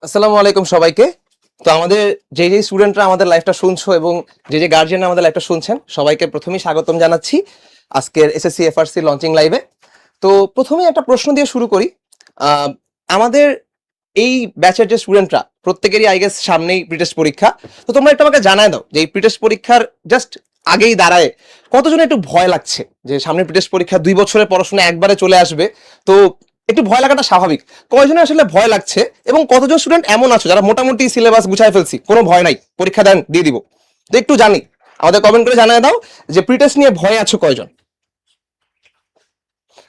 আসসালামু আলাইকুম সবাইকে। তো আমাদের যে স্টুডেন্টরা আমাদের লাইভটা শুনছো এবং যে গার্জিয়ানরা আমাদের লাইভটা শুনছেন সবাইকে প্রথমেই স্বাগতম জানাচ্ছি আজকের এসএসসি এফআরসি লঞ্চিং লাইভে। তো প্রথমেই একটা প্রশ্ন দিয়ে শুরু করি। আমাদের এই ব্যাচের যে স্টুডেন্টরা প্রত্যেকেরই আই গেস সামনেই প্রিটেস্ট পরীক্ষা। তো তোমরা একটু আমাকে জানায় দাও যে এই প্রিটেস্ট পরীক্ষার জাস্ট আগেই দাঁড়ায় কতজনের একটু ভয় লাগছে যে সামনে প্রিটেস্ট পরীক্ষা 2 বছরের পড়াশোনা একবারে চলে আসবে, তো একটু ভয় লাগাটা স্বাভাবিক। কয়জনের আসলে ভয় লাগছে এবং কতজন স্টুডেন্ট এমন আছো যারা মোটামুটি সিলেবাস গুছায় ফেলছি, কোনো ভয় নাই, পরীক্ষা দেন দিয়ে দিব? তো একটু জানি, আমাদের কমেন্ট করে জানায় দাও যে প্রিটেস্ট নিয়ে ভয় আছো কয়জন।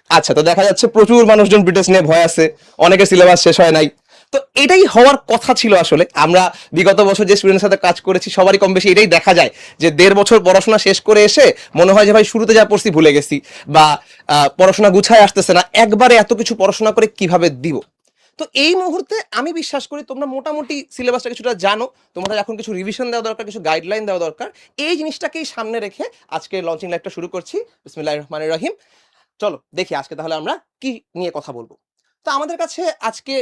আচ্ছা, তো দেখা যাচ্ছে প্রচুর মানুষজন প্রিটেস্ট নিয়ে ভয় আছে, অনেকের সিলেবাস শেষ হয় নাই। তো এটাই হওয়ার কথা ছিল। আসলে আমরা বিগত বছর যে স্টুডেন্টের সাথে কাজ করেছি সবারই কম বেশি এটাই দেখা যায় যে 1.5 বছর পড়াশোনা শেষ করে এসে মনে হয় যে ভাই শুরুতে যা পড়ছি ভুলে গেছি, বা পড়াশোনা গুছায় আসতেছে না, একবারে এত কিছু পড়াশোনা করে কিভাবে দিব। তো এই মুহূর্তে আমি বিশ্বাস করি তোমরা মোটামুটি সিলেবাসটা কিছুটা জানো, তোমরা এখন কিছু রিভিশন দেওয়া দরকার, কিছু গাইডলাইন দেওয়া দরকার। এই জিনিসটাকেই সামনে রেখে আজকে লঞ্চিং লাইভটা শুরু করছি। বিসমিল্লাহির রহমানির রহিম। চলো দেখি আজকে তাহলে আমরা কি নিয়ে কথা বলবো। তো আমাদের কাছে আজকে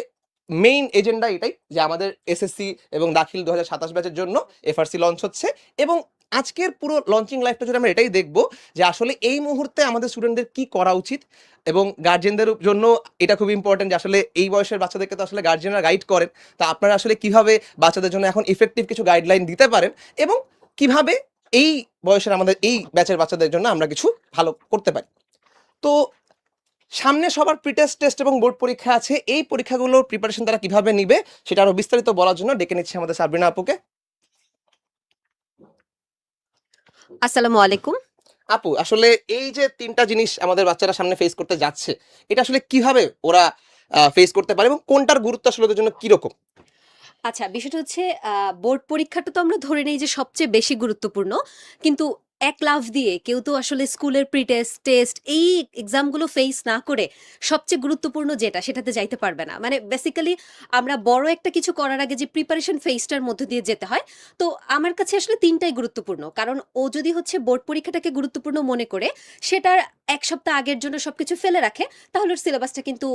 মেইন এজেন্ডা এটাই যে আমাদের এসএসসি এবং দাখিল 2027 ব্যাচের জন্য এফআরসি লঞ্চ হচ্ছে, এবং আজকের পুরো লঞ্চিং লাইফটা জুড়ে আমরা এটাই দেখবো যে আসলে এই মুহূর্তে আমাদের স্টুডেন্টদের কি করা উচিত, এবং গার্জেনদের জন্য এটা খুব ইম্পর্টেন্ট যে আসলে এই বয়সের বাচ্চাদেরকে তো আসলে গার্জেনরা গাইড করেন। তা আপনারা আসলে কিভাবে বাচ্চাদের জন্য এখন ইফেক্টিভ কিছু গাইডলাইন দিতে পারেন, এবং কিভাবে এই বয়সের আমাদের এই ব্যাচের বাচ্চাদের জন্য আমরা কিছু ভালো করতে পারি। তো সামনে সবার প্রিটেস্ট টেস্ট এবং বোর্ড পরীক্ষা আছে, এই পরীক্ষাগুলোর প্রিপারেশন তারা কিভাবে নিবে সেটা আরো বিস্তারিত বলার জন্য ডেকে নিচ্ছি আমাদের সাবরিনা আপুকে। আসসালামু আলাইকুম। আপু, আসলে এই যে 3টা জিনিস আমাদের বাচ্চারা সামনে ফেস করতে যাচ্ছে, এটা আসলে কিভাবে ওরা ফেস করতে পারে এবং কোনটার গুরুত্ব আসলে ওদের জন্য কিরকম? আচ্ছা, বিষয়টা হচ্ছে বোর্ড পরীক্ষাটা তো আমরা ধরে নেই যে সবচেয়ে বেশি গুরুত্বপূর্ণ। কিন্তু এক লাফ দিয়ে কেউ তো আসলে স্কুলের প্রি-টেস্ট, টেস্ট এই এক্সামগুলো ফেস না করে সবচেয়ে গুরুত্বপূর্ণ যেটা সেটাতে যাইতে পারবে না। মানে বেসিক্যালি আমরা বড় একটা কিছু করার আগে যে প্রিপারেশন ফেজটার মধ্যে দিয়ে যেতে হয়। তো আমার কাছে আসলে 3টাই গুরুত্বপূর্ণ। কারণ ও যদি হচ্ছে বোর্ড পরীক্ষাটাকে গুরুত্বপূর্ণ মনে করে সেটার 1 সপ্তাহ আগের জন্য সবকিছু ফেলে রাখে, তাহলে ওর সিলেবাসটা কিন্তু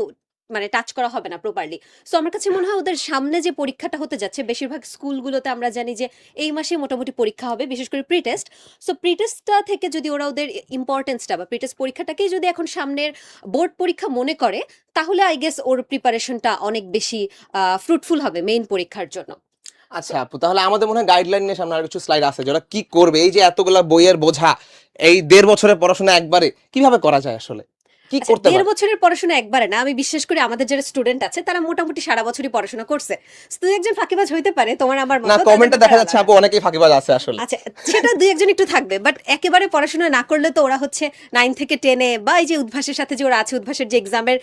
মানে টাচ করা হবে না প্রপারলি। সো আমার কাছে মনে হয় ওদের সামনে যে পরীক্ষাটা হতে যাচ্ছে, বেশিরভাগ স্কুলগুলোতে আমরা জানি যে এই মাসে মোটামুটি পরীক্ষা হবে, বিশেষ করে প্রি টেস্ট। সো প্রি টেস্টটা থেকে যদি ওরা ওদের ইম্পর্টেন্সটা বা প্রি টেস্ট পরীক্ষাটাকেই যদি এখন সামনের বোর্ড পরীক্ষা মনে করে, তাহলে আই গেস ওর প্রিপারেশনটা অনেক বেশি ফ্রুটফুল হবে মেইন পরীক্ষার জন্য। আচ্ছা আপু, তাহলে আমাদের মনে হয় গাইডলাইন নিয়ে সামনে আর কিছু স্লাইড আছে যারা কি করবে, এই যে এতগুলা বইয়ের বোঝা, এই 1.5 বছরের পড়াশোনা একবারে কিভাবে করা যায়, আসলে কি আচ্ছা, করতে 1.5 পারে? বছরের পড়াশোনা একবারে না। আমি বিশ্বাস করি আমাদের যারা স্টুডেন্ট আছে তারা মোটামুটি সারা বছরই পড়াশোনা করছে। দুই একজন ফাঁকিবাজ হইতে পারে তোমার আমার মতো, না, তাদের কমেন্টে দেখা ব্যাপার যাচ্ছে আলাদা। আপু অনেকেই ফাঁকিবাজ আছে আসলে। আচ্ছা, সেটা দুই একজন একটু থাকবে, বাট একেবারে পড়াশোনা না করলে তো ওরা হচ্ছে 9 থেকে 10 এ বা এই যে উদ্ভাসের সাথে যে ওরা আছে, উদ্ভাসের যে এক্সামের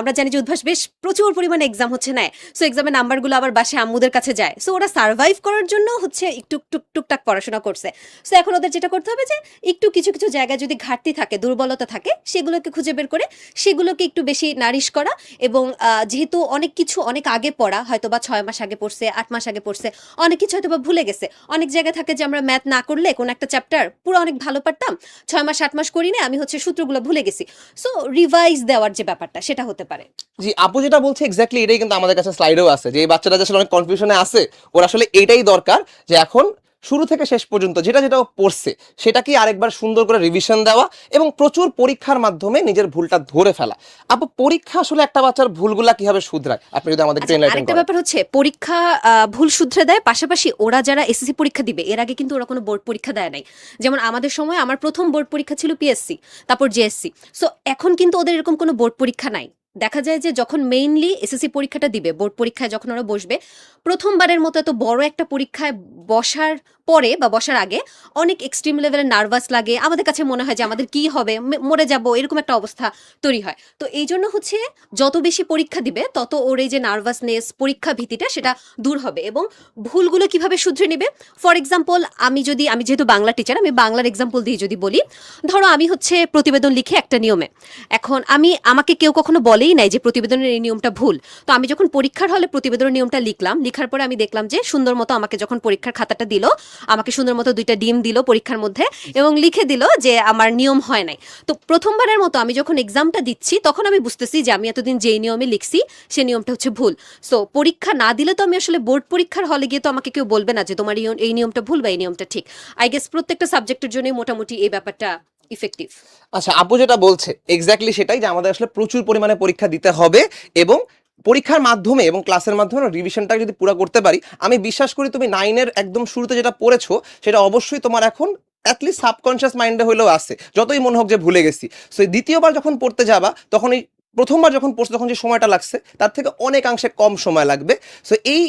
আমরা জানি যে উদ্ভাস বেশ প্রচুর পরিমাণে এক্সাম হচ্ছে নেয়। সো এক্সামের নাম্বারগুলো আবার বাসে আম্মুদের কাছে যায়। সো ওরা সার্ভাইভ করার জন্য হচ্ছে একটু টুকটাক পড়াশোনা করছে। সো এখন ওদের যেটা করতে হবে যে একটু কিছু কিছু জায়গায় যদি ঘাটতি থাকে, দুর্বলতা থাকে, সেগুলোকে খুঁজে বের করে সেগুলোকে একটু বেশি নারিশ করা। এবং যেহেতু অনেক কিছু অনেক আগে পড়া, হয়তো বা 6 মাস আগে পড়ছে, 8 মাস আগে পড়ছে, অনেক কিছু হয়তো বা ভুলে গেছে। অনেক জায়গায় থাকে যে আমরা ম্যাথ না করলে কোন একটা চ্যাপ্টার পুরো অনেক ভালো পারতাম, 6 মাস 8 মাস করি না, আমি হচ্ছে সূত্রগুলো ভুলে গেছি। সো রিভাইজ দেওয়ার যে ব্যাপারটা সেটা হতে পারে। জি, আপু যেটা বলছে এক্স্যাক্টলি এটাই কিন্তু আমাদের কাছে স্লাইডেও আছে, যে এই বাচ্চারা আসলে অনেক কনফিউশনে আছে, ওর আসলে এটাই দরকার যে এখন শুরু থেকে শেষ পর্যন্ত যেটা যেটা ও পড়ছে সেটাকে আরেকবার সুন্দর করে রিভিশন দেওয়া এবং প্রচুর পরীক্ষার মাধ্যমে নিজের ভুলটা ধরে ফেলা। আপু, পরীক্ষা আসলে একটা বাচ্চার ভুলগুলা কিভাবে শুধরায়, আপনি যদি আমাদের একটু আচ্ছা, এনলাইটেন আরেকটা করেন। ব্যাপার হচ্ছে পরীক্ষা ভুল শুধরে দেয়, পাশাপাশি ওরা যারা এসএসসি পরীক্ষা দিবে এর আগে কিন্তু ওরা কোনো বোর্ড পরীক্ষা দেয় নাই। যেমন আমাদের সময় আমার প্রথম বোর্ড পরীক্ষা ছিল পিএসসি, তারপর জেএসসি। সো এখন কিন্তু ওদের এরকম কোনো বোর্ড পরীক্ষা নাই। দেখা যায় যে যখন মেইনলি এসএসসি পরীক্ষাটা দিবে, বোর্ড পরীক্ষায় যখন ওরা বসবে, প্রথমবারের মতো এত বড় একটা পরীক্ষায় বসার পরে বা বসার আগে অনেক এক্সট্রিম লেভেলের নার্ভাস লাগে। আমাদের কাছে মনে হয় যে আমাদের কি হবে, মরে যাব, এরকম একটা অবস্থা তৈরি হয়। তো এই জন্য হচ্ছে যত বেশি পরীক্ষা দিবে তত ওর এই যে নার্ভাসনেস, পরীক্ষা ভীতিটা সেটা দূর হবে। এবং ভুলগুলো কিভাবে শুধরে নেবে, ফর এক্সাম্পল আমি যেহেতু বাংলা টিচার, আমি বাংলার এক্সাম্পল দিয়ে যদি বলি, ধরো আমি হচ্ছে প্রতিবেদন লিখে একটা নিয়মে, এখন আমাকে কেউ কখনো বলেই নাই যে প্রতিবেদনের এই নিয়মটা ভুল। তো আমি যখন পরীক্ষার হলে প্রতিবেদনের নিয়মটা লিখলাম, লিখার পরে আমি দেখলাম যে সুন্দর মতো আমাকে যখন পরীক্ষার খাতাটা দিল, আমাকে সুন্দর মতো 2টা ডিম দিল পরীক্ষার মধ্যে এবং লিখে দিল যে আমার নিয়ম হয় নাই। তো প্রথমবারের মতো আমি যখন এক্সামটা দিচ্ছি তখন আমি বুঝতেছি যে আমি এতদিন যেই নিয়মে লিখছি সেই নিয়মটা হচ্ছে ভুল। সো পরীক্ষা না দিলে তো আমি আসলে বোর্ড পরীক্ষার হলে গিয়ে তো আমাকে কেউ বলবে না যে তোমার এই নিয়মটা ভুল বা এই নিয়মটা ঠিক। আই গেস প্রত্যেকটা সাবজেক্টের জন্যই মোটামুটি এই ব্যাপারটা ইফেক্টিভ। আচ্ছা, আপু যেটা বলছে এক্স্যাক্টলি সেটাই, যে আমাদের আসলে প্রচুর পরিমাণে পরীক্ষা দিতে হবে এবং পরীক্ষার মাধ্যমে এবং ক্লাসের মাধ্যমে রিভিশনটা যদি পুরো করতে পারি, আমি বিশ্বাস করি তুমি 9-এর একদম শুরুতে যেটা পড়েছো সেটা অবশ্যই তোমার এখন অ্যাটলিস্ট সাবকনশিয়াস মাইন্ডে হলেও আছে, যতই মনে হোক যে ভুলে গেছি। সো দ্বিতীয়বার যখন পড়তে যাবা তখন এই প্রথমবার যখন পড়ছো তখন যে সময়টা লাগছে তার থেকে অনেকাংশে কম সময় লাগবে। সো এই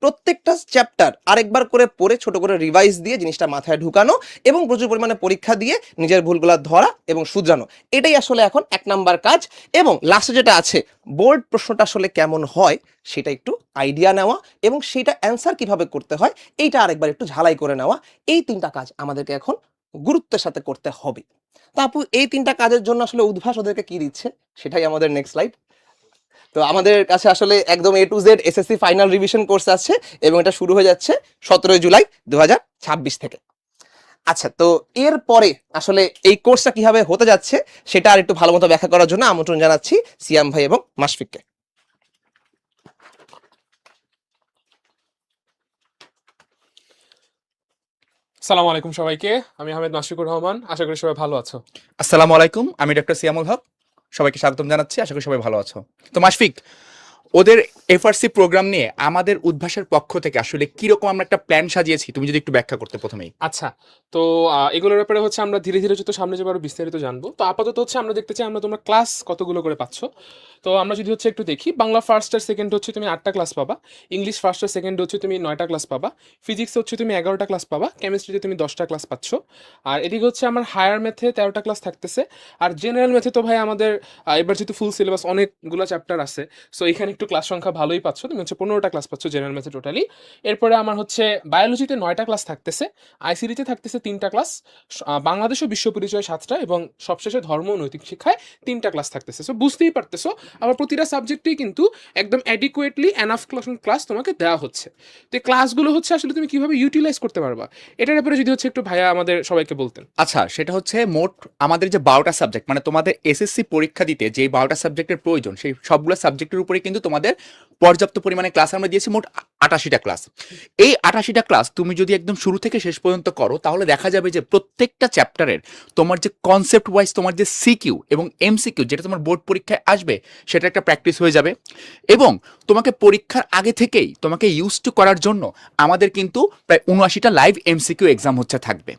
প্রত্যেকটা চ্যাপ্টার আরেকবার করে পড়ে ছোট করে রিভাইজ দিয়ে জিনিসটা মাথায় ঢুকানো এবং প্রচুর পরিমাণে পরীক্ষা দিয়ে নিজের ভুলগুলো ধরা এবং শুধরানো, এটাই আসলে এখন 1 নাম্বার কাজ। এবং লাস্টে যেটা আছে, বোর্ড প্রশ্নটা আসলে কেমন হয় সেটা একটু আইডিয়া নেওয়া এবং সেটা অ্যান্সার কিভাবে করতে হয় এইটা আরেকবার একটু ঝালাই করে নেওয়া। এই 3টা কাজ আমাদেরকে এখন গুরুত্বের সাথে করতে হবে। তা আপু, এই 3টা কাজের জন্য আসলে উদ্ভাস ওদেরকে কি দিচ্ছে সেটাই আমাদের নেক্সট স্লাইড। তো আমাদের কাছে আসলে একদম A to Z SSC final revision course আছে এবং এটা শুরু হয়ে যাচ্ছে 17 জুলাই 2026 থেকে। আচ্ছা, তো এর পরে আসলে এই কোর্সটা কিভাবে হতে যাচ্ছে সেটা আর একটু ভালো মতো ব্যাখ্যা করার জন্য আমন্ত্রণ জানাচ্ছি সিয়াম ভাই এবং মাশফিককে। সালামু আলাইকুম সবাইকে, আমি আহমেদ মাশফিকুর রহমান। আশা করি সবাই ভালো আছো। আসসালামু আলাইকুম, আমি ডক্টর সিয়ামুল হক। সবাইকে স্বাগতম জানাচ্ছি, আশা করি সবাই ভালো আছো। তো মাশফিক, ওদের এফআরসি প্রোগ্রাম নিয়ে আমাদের উদ্ভাসের পক্ষ থেকে আসলে কিরকম আমরা একটা প্ল্যান সাজিয়েছি, তুমি যদি একটু ব্যাখ্যা করতে প্রথমেই। আচ্ছা, তো এগুলোর ব্যাপারে হচ্ছে আমরা ধীরে ধীরে যত সামনে যাবো আরো বিস্তারিত জানবো। তো আপাতত হচ্ছে আমরা দেখতে চাই আমরা তোমরা ক্লাস কতগুলো করে পাচ্ছ। তো আমরা যদি হচ্ছে একটু দেখি, বাংলা ফার্স্ট আর সেকেন্ড হচ্ছে তুমি 8টা ক্লাস পাবা, ইংলিশ ফার্স্ট আর সেকেন্ড হচ্ছে তুমি 9টা ক্লাস পাবা, ফিজিক্স হচ্ছে তুমি 11টা ক্লাস পাবা, কেমিস্ট্রিতে তুমি 10টা ক্লাস পাচ্ছ। আর এদিকে হচ্ছে আমার হায়ার ম্যাথে 13টা ক্লাস থাকতেছে। আর জেনারেল ম্যাথে তো ভাই আমাদের এবার যেহেতু ফুল সিলেবাস অনেকগুলো চ্যাপ্টার আছে, সো এখানে একটু ক্লাস সংখ্যা ভালোই পাচ্ছ, তুমি হচ্ছে 15টা ক্লাস পাচ্ছ জেনারেল ম্যাথে টোটালি। এরপরে আমার হচ্ছে বায়োলজিতে 9টা ক্লাস থাকতেছে, আইসিডিতে থাকতেছে 3টা ক্লাস, বাংলাদেশ ও বিশ্ব পরিচয় 7টা এবং সবশেষে ধর্ম ও নৈতিক শিক্ষায় 3টা ক্লাস থাকতেছে। সো বুঝতেই পারতেছো আবার প্রতিটা সাবজেক্টেই কিন্তু একদম অ্যাডিকুয়েটলি এনাফ ক্লাস তোমাকে দেওয়া হচ্ছে। তো এই ক্লাসগুলো হচ্ছে আসলে তুমি কিভাবে ইউটিলাইজ করতে পারবা, এটার ব্যাপারে যদি হচ্ছে একটু ভাইয়া আমাদের সবাইকে বলতেন। আচ্ছা, সেটা হচ্ছে মোট আমাদের যে 12টা সাবজেক্ট, মানে তোমাদের এসএসসি পরীক্ষা দিতে যে 12টা সাবজেক্টের প্রয়োজন, সেই সবগুলো সাবজেক্টের উপরে কিন্তু তোমাদের পর্যাপ্ত পরিমাণে ক্লাস আমরা দিয়েছি, মোট 88টা ক্লাস। এই 88টা ক্লাস তুমি যদি একদম শুরু থেকে শেষ পর্যন্ত করো তাহলে দেখা যাবে যে প্রত্যেকটা চ্যাপ্টারের তোমার যে কনসেপ্ট ওয়াইজ তোমার যে সিকিউ এবং এমসিকিউ যেটা তোমার বোর্ড পরীক্ষায় আসবে সেটা একটা প্র্যাকটিস হয়ে যাবে। এবং তোমাকে পরীক্ষার আগে থেকেই তোমাকে ইউজ টু করার জন্য আমাদের কিন্তু প্রায় 79টা লাইভ এমসিকিউ এক্সাম হচ্ছে থাকবে।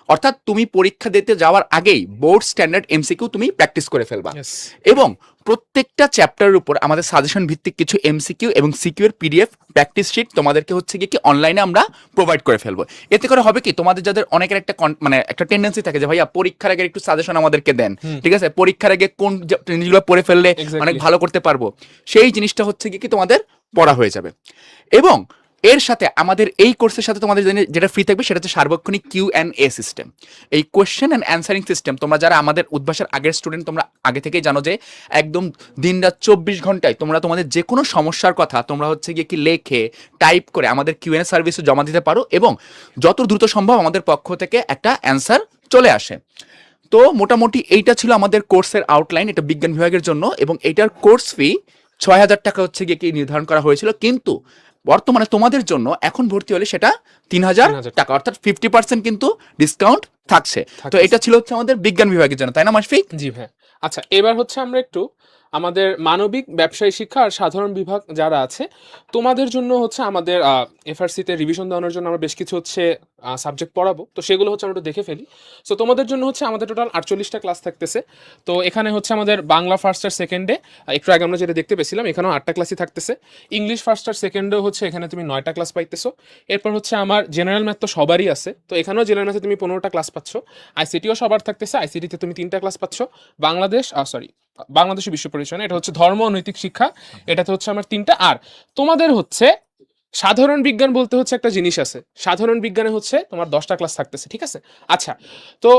অর্থাৎ তুমি পরীক্ষা দিতে যাওয়ার আগেই বোর্ড স্ট্যান্ডার্ড এমসিকিউ তুমি প্র্যাকটিস করে ফেলবা। এবং প্রত্যেকটা চ্যাপ্টারের উপর আমাদের সাজেশন ভিত্তিক কিছু এমসিকিউ এবং সিকিউ এর পিডিএফ প্র্যাকটিস শিট তোমাদেরকে হচ্ছে গিয়ে কি অনলাইনে আমরা প্রোভাইড করে ফেলবো। এতে করে হবে কি, তোমাদের যাদের অনেকের একটা মানে একটা টেন্ডেন্সি থাকে যে ভাইয়া পরীক্ষার আগে একটু সাজেশন আমাদেরকে দেন, ঠিক আছে, পরীক্ষার আগে কোন জিনিসগুলো পড়ে ফেললে অনেক ভালো করতে পারবো, সেই জিনিসটা হচ্ছে গিয়ে কি তোমাদের পড়া হয়ে যাবে। এবং এর সাথে আমাদের এই কোর্সের সাথে তোমাদের যেটা ফ্রি থাকবে সেটা হচ্ছে সার্বক্ষণিক Q&A সিস্টেম। এই কোয়েশ্চেন অ্যান্ড অ্যান্সারিং সিস্টেম তোমরা যারা আমাদের উদ্ভাসের আগের স্টুডেন্ট, তোমরা আগে থেকেই জানো যে একদম দিনরাত 24 ঘন্টায় তোমরা তোমাদের যে কোনো সমস্যার কথা তোমরা হচ্ছে গিয়ে কি লেখে টাইপ করে আমাদের Q&A সার্ভিসে জমা দিতে পারো এবং যত দ্রুত সম্ভব আমাদের পক্ষ থেকে একটা অ্যান্সার চলে আসে। তো মোটামুটি এইটা ছিল আমাদের কোর্সের আউটলাইন, এটা বিজ্ঞান বিভাগের জন্য, এবং এইটার কোর্স ফি 6000 টাকা হচ্ছে গিয়ে কি নির্ধারণ করা হয়েছিল, কিন্তু বর্তমানে তোমাদের জন্য এখন ভর্তি হলে সেটা 3000 টাকা, অর্থাৎ 50% কিন্তু ডিসকাউন্ট থাকছে। তো এটা ছিল হচ্ছে আমাদের বিজ্ঞান বিভাগের জন্য, তাই না মাশফিক? জি ভাই। আচ্ছা, এবার হচ্ছে আমরা একটু আমাদের মানবিক, ব্যবসায়ী শিক্ষা আর সাধারণ বিভাগ যারা আছে তোমাদের জন্য হচ্ছে আমাদের এফআরসিতে রিভিশন দেওয়ানোর জন্য আমরা বেশ কিছু হচ্ছে সাবজেক্ট পড়াবো। তো সেগুলো হচ্ছে আমরা একটু দেখে ফেলি। সো তোমাদের জন্য হচ্ছে আমাদের টোটাল 48টা ক্লাস থাকতেছে। তো এখানে হচ্ছে আমাদের বাংলা ফার্স্ট আর সেকেন্ডে একটু আগে আমরা যেটা দেখতে পেয়েছিলাম এখানেও 8টা ক্লাসই থাকতেছে। ইংলিশ ফার্স্ট আর সেকেন্ডেও হচ্ছে এখানে তুমি 9টা ক্লাস পাইতেছো। এরপর হচ্ছে আমার জেনারেল ম্যাথ তো সবারই আছে, তো এখানেও জেনারেল ম্যাথে তুমি 15টা ক্লাস পাচ্ছ। আইসিটিও সবার থাকতেছে, আইসিটিতে তুমি 3টা ক্লাস পাচ্ছ। বাংলাদেশ বিশ্ব পরিচয়, এটা হচ্ছে ধর্ম ও নৈতিক শিক্ষা, এটাতে হচ্ছে আমার 3টা। আর তোমাদের হচ্ছে সাধারণ বিজ্ঞান বলতে হচ্ছে একটা জিনিস আছে, সাধারণ বিজ্ঞানে হচ্ছে তোমার 10টা ক্লাস থাকতেছে, ঠিক আছে। আচ্ছা, তো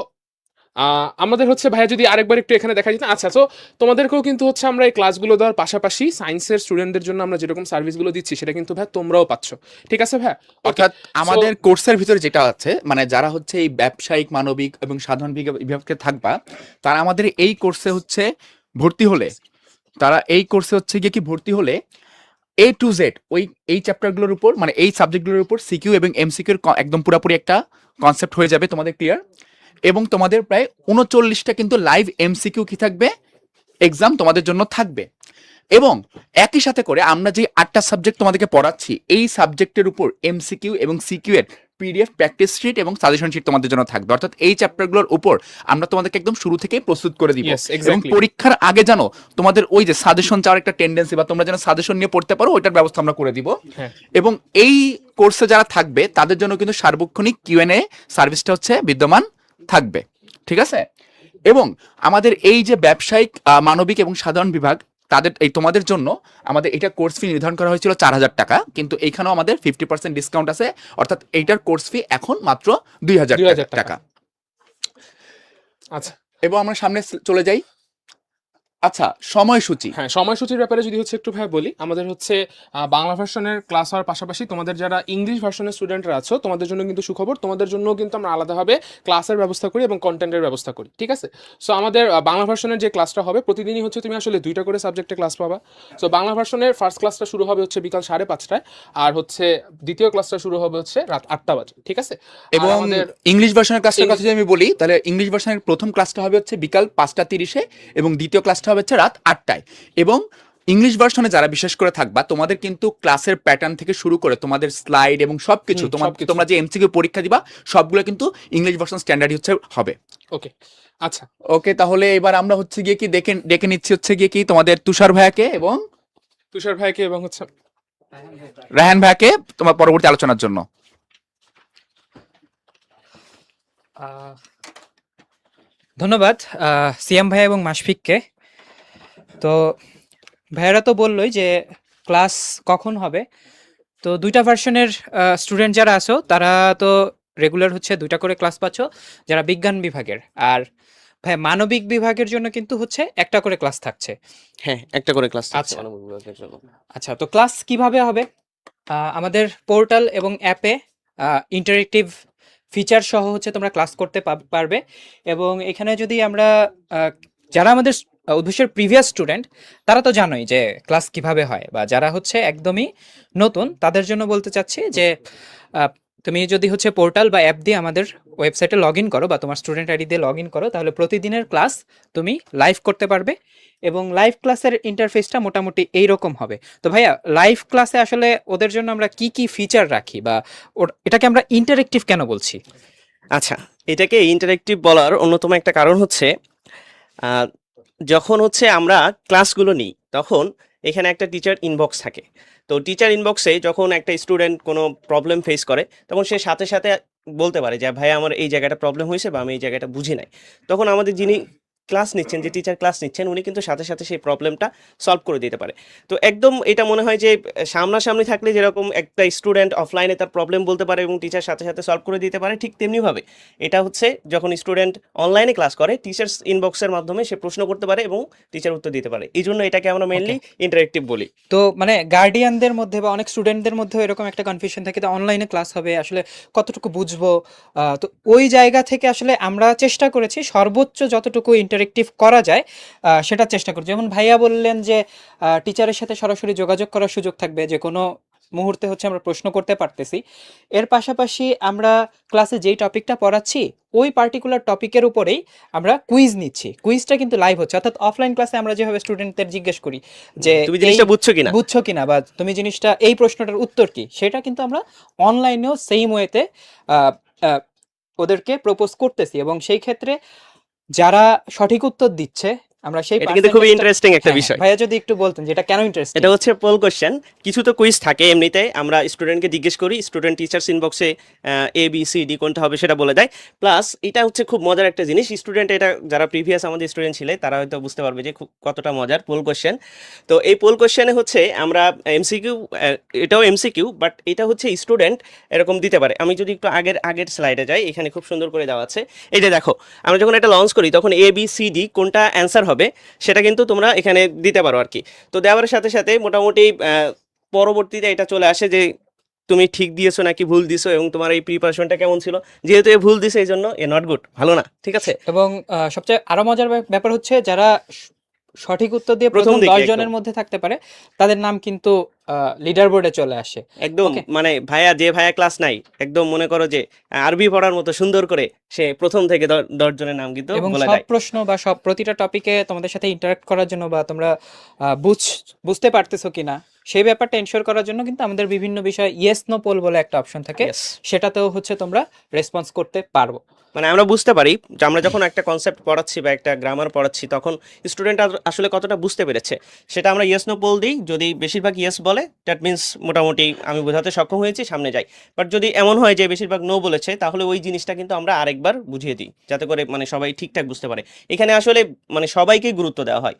আমাদের হচ্ছে ভাইয়া যদি আরেকবার একটু এখানে দেখা যেত, আচ্ছা, তো তোমাদেরকেও কিন্তু হচ্ছে আমরা এই ক্লাসগুলো দেওয়ার পাশাপাশি সায়েন্সের স্টুডেন্টদের জন্য আমরা যেরকম সার্ভিসগুলো দিচ্ছি সেটা কিন্তু ভাই তোমরাও পাচ্ছ, ঠিক আছে ভাই? অর্থাৎ আমাদের কোর্সের ভিতরে যেটা আছে, মানে যারা হচ্ছে এই ব্যবসায়িক, মানবিক এবং সাধারণ বিভাগকে থাকবা, তারা আমাদের এই কোর্সে হচ্ছে ভর্তি হলে, তারা এই কোর্সে হচ্ছে গিয়ে কি ভর্তি হলে A to Z এই চ্যাপ্টারগুলোর উপর, মানে এই সাবজেক্টগুলোর উপর সিকিউ এবং এমসিকিউর একদম পুরোপুরি একটা কনসেপ্ট হয়ে যাবে তোমাদের ক্লিয়ার। এবং তোমাদের প্রায় 39টা কিন্তু লাইভ এমসিকিউ কি থাকবে, এক্সাম তোমাদের জন্য থাকবে। এবং একই সাথে করে আমরা যে 8টা সাবজেক্ট তোমাদেরকে পড়াচ্ছি, এই সাবজেক্টের উপর এমসিকিউ এবং সিকিউ এর পিডিএফ, প্র্যাকটিস শিট এবং সাজেশন শিট তোমাদের জন্য থাকবে। অর্থাৎ এই চ্যাপ্টারগুলোর উপর আমরা তোমাদেরকে একদম শুরু থেকেই প্রস্তুত করে দিব। Yes, এবং exactly. পরীক্ষার আগে জানো তোমাদের ওই যে সাজেশন চাওয়ার একটা টেন্ডেন্সি, বা তোমরা যেন সাজেশন নিয়ে পড়তে পারো, ওইটার ব্যবস্থা আমরা করে দিব। হ্যাঁ। এবং এই কোর্সে যারা থাকবে তাদের জন্য কিন্তু সার্বক্ষণিক কিউএনএ সার্ভিসটা হচ্ছে বিদ্যমান থাকবে, ঠিক আছে? এবং আমাদের এই যে ব্যবসায়িক, মানবিক এবং সাধারণ বিভাগ, তাদের এই তোমাদের জন্য আমাদের এটা কোর্স ফি নির্ধারণ করা হয়েছিল 4,000 টাকা, কিন্তু এইখানেও আমাদের 50% ডিসকাউন্ট আছে, অর্থাৎ এইটার কোর্স ফি এখন মাত্র 2,000 2,000 টাকা। আচ্ছা, এবং আমরা সামনে চলে যাই। আচ্ছা, সময়সূচি। হ্যাঁ, সময়সূচির ব্যাপারে যদি হচ্ছে একটু ভাই বলি, আমাদের হচ্ছে বাংলা ভার্সনের ক্লাস হওয়ার পাশাপাশি তোমাদের যারা ইংলিশ ভার্সনের স্টুডেন্টরা আছো তোমাদের জন্য কিন্তু সুখবর, তোমাদের জন্য কিন্তু আমরা আলাদাভাবে ক্লাসের ব্যবস্থা করি এবং কন্টেন্টের ব্যবস্থা করি, ঠিক আছে? সো আমাদের বাংলা ভার্সনের যে ক্লাসটা হবে প্রতিদিনই হচ্ছে তুমি আসলে 2টা করে সাবজেক্টে ক্লাস পাবা। সো বাংলা ভার্সনের ফার্স্ট ক্লাসটা শুরু হবে হচ্ছে বিকাল 5:30টায়, আর হচ্ছে দ্বিতীয় ক্লাসটা শুরু হবে হচ্ছে রাত 8টা বাজে, ঠিক আছে? আর এবং আমাদের ইংলিশ ভার্সনের ক্লাসটার কথা যদি আমি বলি, তাহলে ইংলিশ ভার্সনের প্রথম ক্লাসটা হবে হচ্ছে বিকাল 5:30-এ এবং দ্বিতীয় ক্লাসটা হবে হচ্ছে রাত 8টায়। এবং ইংলিশ ভার্সনে যারা বিশেষ করে থাকবা, তোমাদের কিন্তু ক্লাসের প্যাটার্ন থেকে শুরু করে তোমাদের স্লাইড এবং সবকিছু, সবকিছু। তোমরা যে এমসিকিউ পরীক্ষা দিবা সবগুলো কিন্তু ইংলিশ ভার্সন স্ট্যান্ডার্ড হচ্ছে হবে। ওকে, আচ্ছা, ওকে, তাহলে এবার আমরা হচ্ছে গিয়ে কি ডেকে নিচ্ছি হচ্ছে গিয়ে কি তোমাদের তুষার ভাইয়াকে এবং তুষার ভাইকে এবং হচ্ছে রায়হান ভাইয়াকে তোমার পরবর্তী আলোচনার জন্য। আহ, ধন্যবাদ সিয়াম ভাই এবং মাশফিককে। তো ভাইয়ারা তো বললোই যে ক্লাস কখন হবে। তো 2টা ভার্সনের স্টুডেন্ট যারা আছো তারা তো রেগুলার হচ্ছে 2টা করে ক্লাস পাচ্ছ যারা বিজ্ঞান বিভাগের, আর ভাই মানবিক বিভাগের জন্য কিন্তু হচ্ছে 1টা করে ক্লাস থাকছে। হ্যাঁ, একটা করে ক্লাস আচ্ছা। আচ্ছা, তো ক্লাস কিভাবে হবে? আমাদের পোর্টাল এবং অ্যাপে ইন্টারেক্টিভ ফিচার সহ হচ্ছে তোমরা ক্লাস করতে পারবে। এবং এখানে যদি আমরা যারা আমাদের উদ্দেশ্যের প্রিভিয়াস স্টুডেন্ট তারা তো জানোই যে ক্লাস কিভাবে হয়, বা যারা হচ্ছে একদমই নতুন তাদের জন্য বলতে চাচ্ছি যে তুমি যদি হচ্ছে পোর্টাল বা অ্যাপ দিয়ে আমাদের ওয়েবসাইটে লগ ইন করো বা তোমার স্টুডেন্ট আইডি দিয়ে লগ ইন করো, তাহলে প্রতিদিনের ক্লাস তুমি লাইভ করতে পারবে। এবং লাইভ ক্লাসের ইন্টারফেসটা মোটামুটি এইরকম হবে। তো ভাইয়া, লাইভ ক্লাসে আসলে ওদের জন্য আমরা কি কি ফিচার রাখি, বা এটাকে আমরা ইন্টারেক্টিভ কেন বলছি? আচ্ছা, এটাকে ইন্টারেক্টিভ বলার অন্যতম একটা কারণ হচ্ছে আহ, যখন হচ্ছে আমরা ক্লাসগুলো নিই তখন এখানে একটা টিচার ইনবক্স থাকে। তো টিচার ইনবক্সে যখন একটা স্টুডেন্ট কোনো প্রবলেম ফেস করে তখন সে সাথে সাথে বলতে পারে যে ভাই আমার এই জায়গাটা প্রবলেম হয়েছে বা আমি এই জায়গাটা বুঝি নাই। তখন আমাদের যিনি ক্লাস নিচ্ছেন, যে টিচার ক্লাস নিচ্ছেন, উনি কিন্তু সাথে সাথে সেই প্রবলেমটা সলভ করে দিতে পারে। তো একদম এটা মনে হয় যে সামনাসামনি থাকলে যেরকম একটা স্টুডেন্ট অফলাইনে তার প্রবলেম বলতে পারে এবং টিচার সাথে সাথে সলভ করে দিতে পারে, ঠিক তেমনিভাবে এটা হচ্ছে যখন স্টুডেন্ট অনলাইনে ক্লাস করে টিচার্স ইনবক্সের মাধ্যমে সে প্রশ্ন করতে পারে এবং টিচার উত্তর দিতে পারে। এই জন্য এটাকে আমরা মেইনলি ইন্টারেক্টিভ বলি। তো মানে গার্ডিয়ানদের মধ্যে বা অনেক স্টুডেন্টদের মধ্যে এরকম একটা কনফিউশন থাকে, তো অনলাইনে ক্লাস হবে আসলে কতটুকু বুঝবো। তো ওই জায়গা থেকে আসলে আমরা চেষ্টা করেছি সর্বোচ্চ যতটুকু ইন্টারেক্টিভ করা যায় সেটা চেষ্টা করছি। যেমন ভাইয়া বললেন যে টিচারের সাথে সরাসরি যোগাযোগ করার সুযোগ থাকবে, যে কোনো মুহূর্তে হচ্ছে আমরা প্রশ্ন করতে পারতেছি। এর পাশাপাশি আমরা ক্লাসে যেই টপিকটা পড়াচ্ছি ওই পার্টিকুলার টপিকের উপরেই আমরা কুইজ নিচ্ছি। কুইজটা কিন্তু লাইভ হচ্ছে, অর্থাৎ অফলাইন ক্লাসে আমরা যেভাবে স্টুডেন্টদের জিজ্ঞেস করি যে তুমি জিনিসটা বুঝছো কিনা বা তুমি জিনিসটা এই প্রশ্নটার উত্তর কি, সেটা কিন্তু আমরা অনলাইনেও সেম ওয়েতে ওদেরকে প্রপোজ করতেছি। এবং সেই ক্ষেত্রে যারা সঠিক উত্তর দিচ্ছে আমরা সেই এটা কিন্তু খুবই percentage-টা- ইন্টারেস্টিং একটা হ্যাঁ, বিষয়। ভাইয়া যদি একটু বলতেন যে এটা কেন ইন্টারেস্টিং? এটা হচ্ছে পোল কোশ্চেন, কিছু তো কুইজ থাকে এমনিতে, আমরা স্টুডেন্টকে জিজ্ঞেস করি, স্টুডেন্ট টিচার্স ইনবক্সে এ বি সি ডি কোনটা হবে সেটা বলে দেয়। প্লাস এটা হচ্ছে খুব মজার একটা জিনিস, স্টুডেন্ট এটা যারা প্রিভিয়াস আমাদের স্টুডেন্ট ছিলেন তারা হয়তো বুঝতে পারবে যে খুব কতটা মজার পোল কোশ্চেন। তো এই পোল কোশ্চেনে হচ্ছে আমরা এমসিকিউ, এটাও এমসিকিউ, বাট এটা হচ্ছে স্টুডেন্ট এরকম দিতে পারে। আমি যদি একটু আগের স্লাইডে যাই, এখানে খুব সুন্দর করে দেওয়া আছে। এই যে দেখো, আমরা যখন এটা লঞ্চ করি তখন এ বি সি ডি কোনটা অ্যান্সার হবে সেটা কিন্তু তোমরা এখানে দিতে পারো আর কি। তো দেওয়ার সাথে সাথে মোটামুটি পরবর্তীতে এটা চলে আসে যে তুমি ঠিক দিয়েছো নাকি ভুল দিছো এবং তোমার এই প্রিপারেশনটা কেমন ছিল। যেহেতু এ ভুল দিছে এই জন্য এ নট গুড, ভালো না, ঠিক আছে। এবং সবচেয়ে আরো মজার ব্যাপার হচ্ছে যারা সঠিক উত্তর দিয়ে প্রথম প্রথম দিকে 10 একদম। জনের মধ্যে থাকতে পারে তাদের নাম কিন্তু লিডার বোর্ডে চলে আসে। একদম Okay. মানে ভাইয়া, যে ভাইয়া ক্লাস নাই, একদম মনে করো যে আরবি পড়ার মতো সুন্দর করে সে প্রথম থেকে 10 জনের নাম কিন্তু এবং বলে সব দেয়। প্রশ্ন বা সব প্রতিটা টপিকে তোমাদের সাথে ইন্টারাক্ট করার জন্য বা তোমরা বুঝতে পারতেছো কিনা সেই ব্যাপারটা এনশিওর করার জন্য কিন্তু আমাদের বিভিন্ন বিষয় ইয়েস নো পোল বলে একটা অপশন থাকে, Yes. সেটাতেও হচ্ছে তোমরা রেসপন্স করতে পারবো। মানে আমরা বুঝতে পারি যে আমরা যখন একটা কনসেপ্ট পড়াচ্ছি বা একটা গ্রামার পড়াচ্ছি তখন স্টুডেন্ট আসলে কতটা বুঝতে পেরেছে সেটা আমরা ইয়েস নো পোল দিই। যদি বেশিরভাগ ইয়েস বলে দ্যাট মিন্স মোটামুটি আমি বোঝাতে সক্ষম হয়েছি, সামনে যাই। বাট যদি এমন হয় যে বেশিরভাগ নো বলেছে তাহলে ওই জিনিসটা কিন্তু আমরা আরেকবার বুঝিয়ে দিই যাতে করে মানে সবাই ঠিকঠাক বুঝতে পারে। এখানে আসলে মানে সবাইকেই গুরুত্ব দেওয়া হয়।